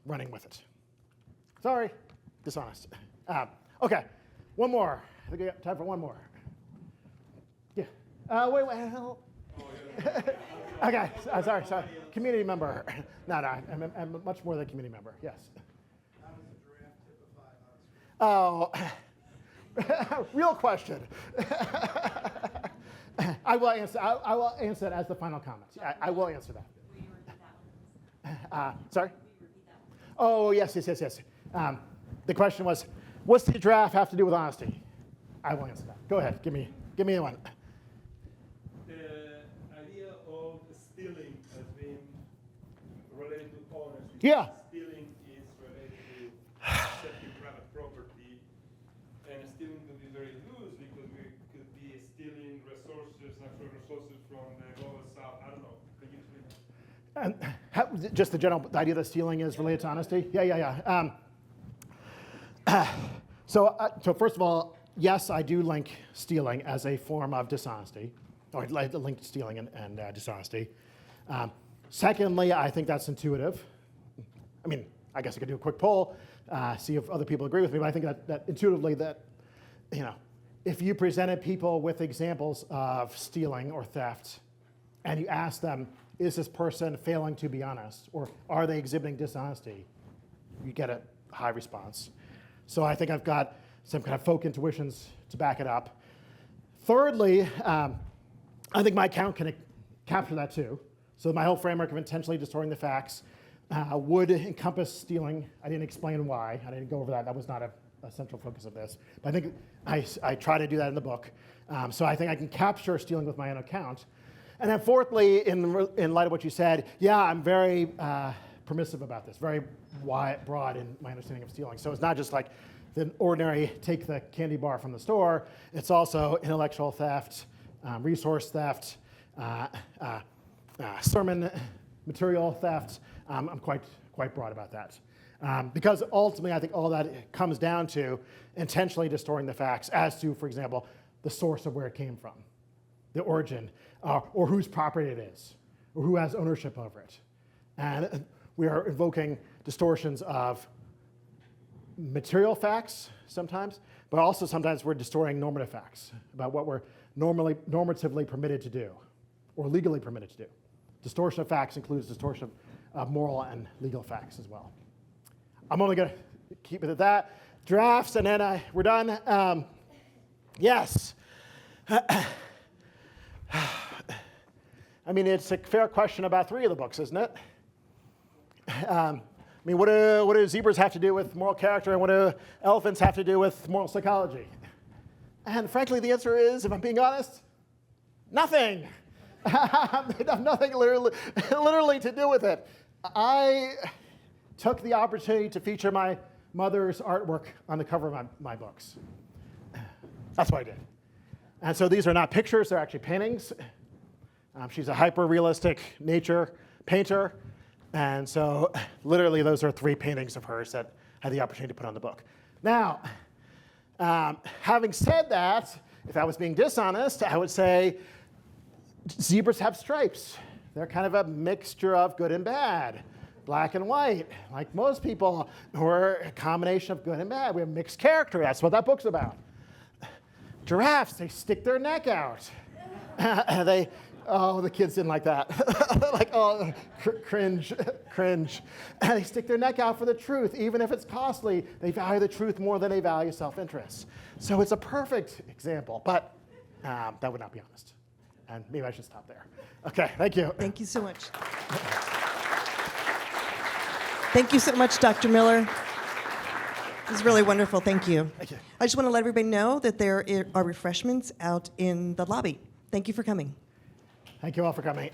running with it. Sorry, dishonest. Okay, one more. I think we got time for one more. Yeah. Wait. Okay, sorry. Community member. No, I'm much more than a community member. Yes. How does a giraffe typify? Oh, real question. I will answer that as the final comment. I will answer that. Will you repeat that one? Sorry? Oh, yes. The question was, what's the giraffe have to do with honesty? I will answer that. Go ahead. Give me one. The idea of stealing has been related to honesty. Yeah. Stealing is related to accepting private property, and stealing could be very loose because we could be stealing natural resources from the global south. I don't know. Can you explain that? Just the general idea that stealing is related to honesty? Yeah. So first of all, yes, I do link stealing as a form of dishonesty, or I'd like to link stealing and dishonesty. Secondly, I think that's intuitive. I mean, I guess I could do a quick poll, see if other people agree with me, but I think that intuitively that, if you presented people with examples of stealing or theft, and you ask them, is this person failing to be honest, or are they exhibiting dishonesty, you get a high response. So I think I've got some kind of folk intuitions to back it up. Thirdly, I think my account can capture that too. So my whole framework of intentionally distorting the facts would encompass stealing. I didn't explain why. I didn't go over that. That was not a central focus of this. But I think I try to do that in the book. So I think I can capture stealing with my own account. And then fourthly, in light of what you said, I'm very permissive about this, very broad in my understanding of stealing. So it's not just like the ordinary take the candy bar from the store. It's also intellectual theft, resource theft, sermon material theft. I'm quite broad about that. Because ultimately, I think all that comes down to intentionally distorting the facts as to, for example, the source of where it came from, the origin, or whose property it is, or who has ownership over it. And we are invoking distortions of material facts sometimes, but also sometimes we're distorting normative facts about what we're normatively permitted to do, or legally permitted to do. distortion of facts includes distortion of moral and legal facts as well. I'm only going to keep it at that. Drafts, and then we're done. Yes. I mean, it's a fair question about 3 of the books, isn't it? I mean, what do zebras have to do with moral character, and what do elephants have to do with moral psychology? And frankly, the answer is, if I'm being honest, nothing. They have nothing literally to do with it. I took the opportunity to feature my mother's artwork on the cover of my books. That's what I did. And so these are not pictures, they're actually paintings. She's a hyper-realistic nature painter. And so literally those are 3 paintings of hers that I had the opportunity to put on the book. Now, having said that, if I was being dishonest, I would say zebras have stripes. They're kind of a mixture of good and bad, black and white. Like most people, we're a combination of good and bad. We have mixed character. That's what that book's about. Giraffes, they stick their neck out. The kids didn't like that. Like, oh, cringe. They stick their neck out for the truth. Even if it's costly, they value the truth more than they value self-interest. So it's a perfect example, but that would not be honest. And maybe I should stop there. Okay, thank you. Thank you so much. Thank you so much, Dr. Miller. This is really wonderful. Thank you. Thank you. I just want to let everybody know that there are refreshments out in the lobby. Thank you for coming. Thank you all for coming.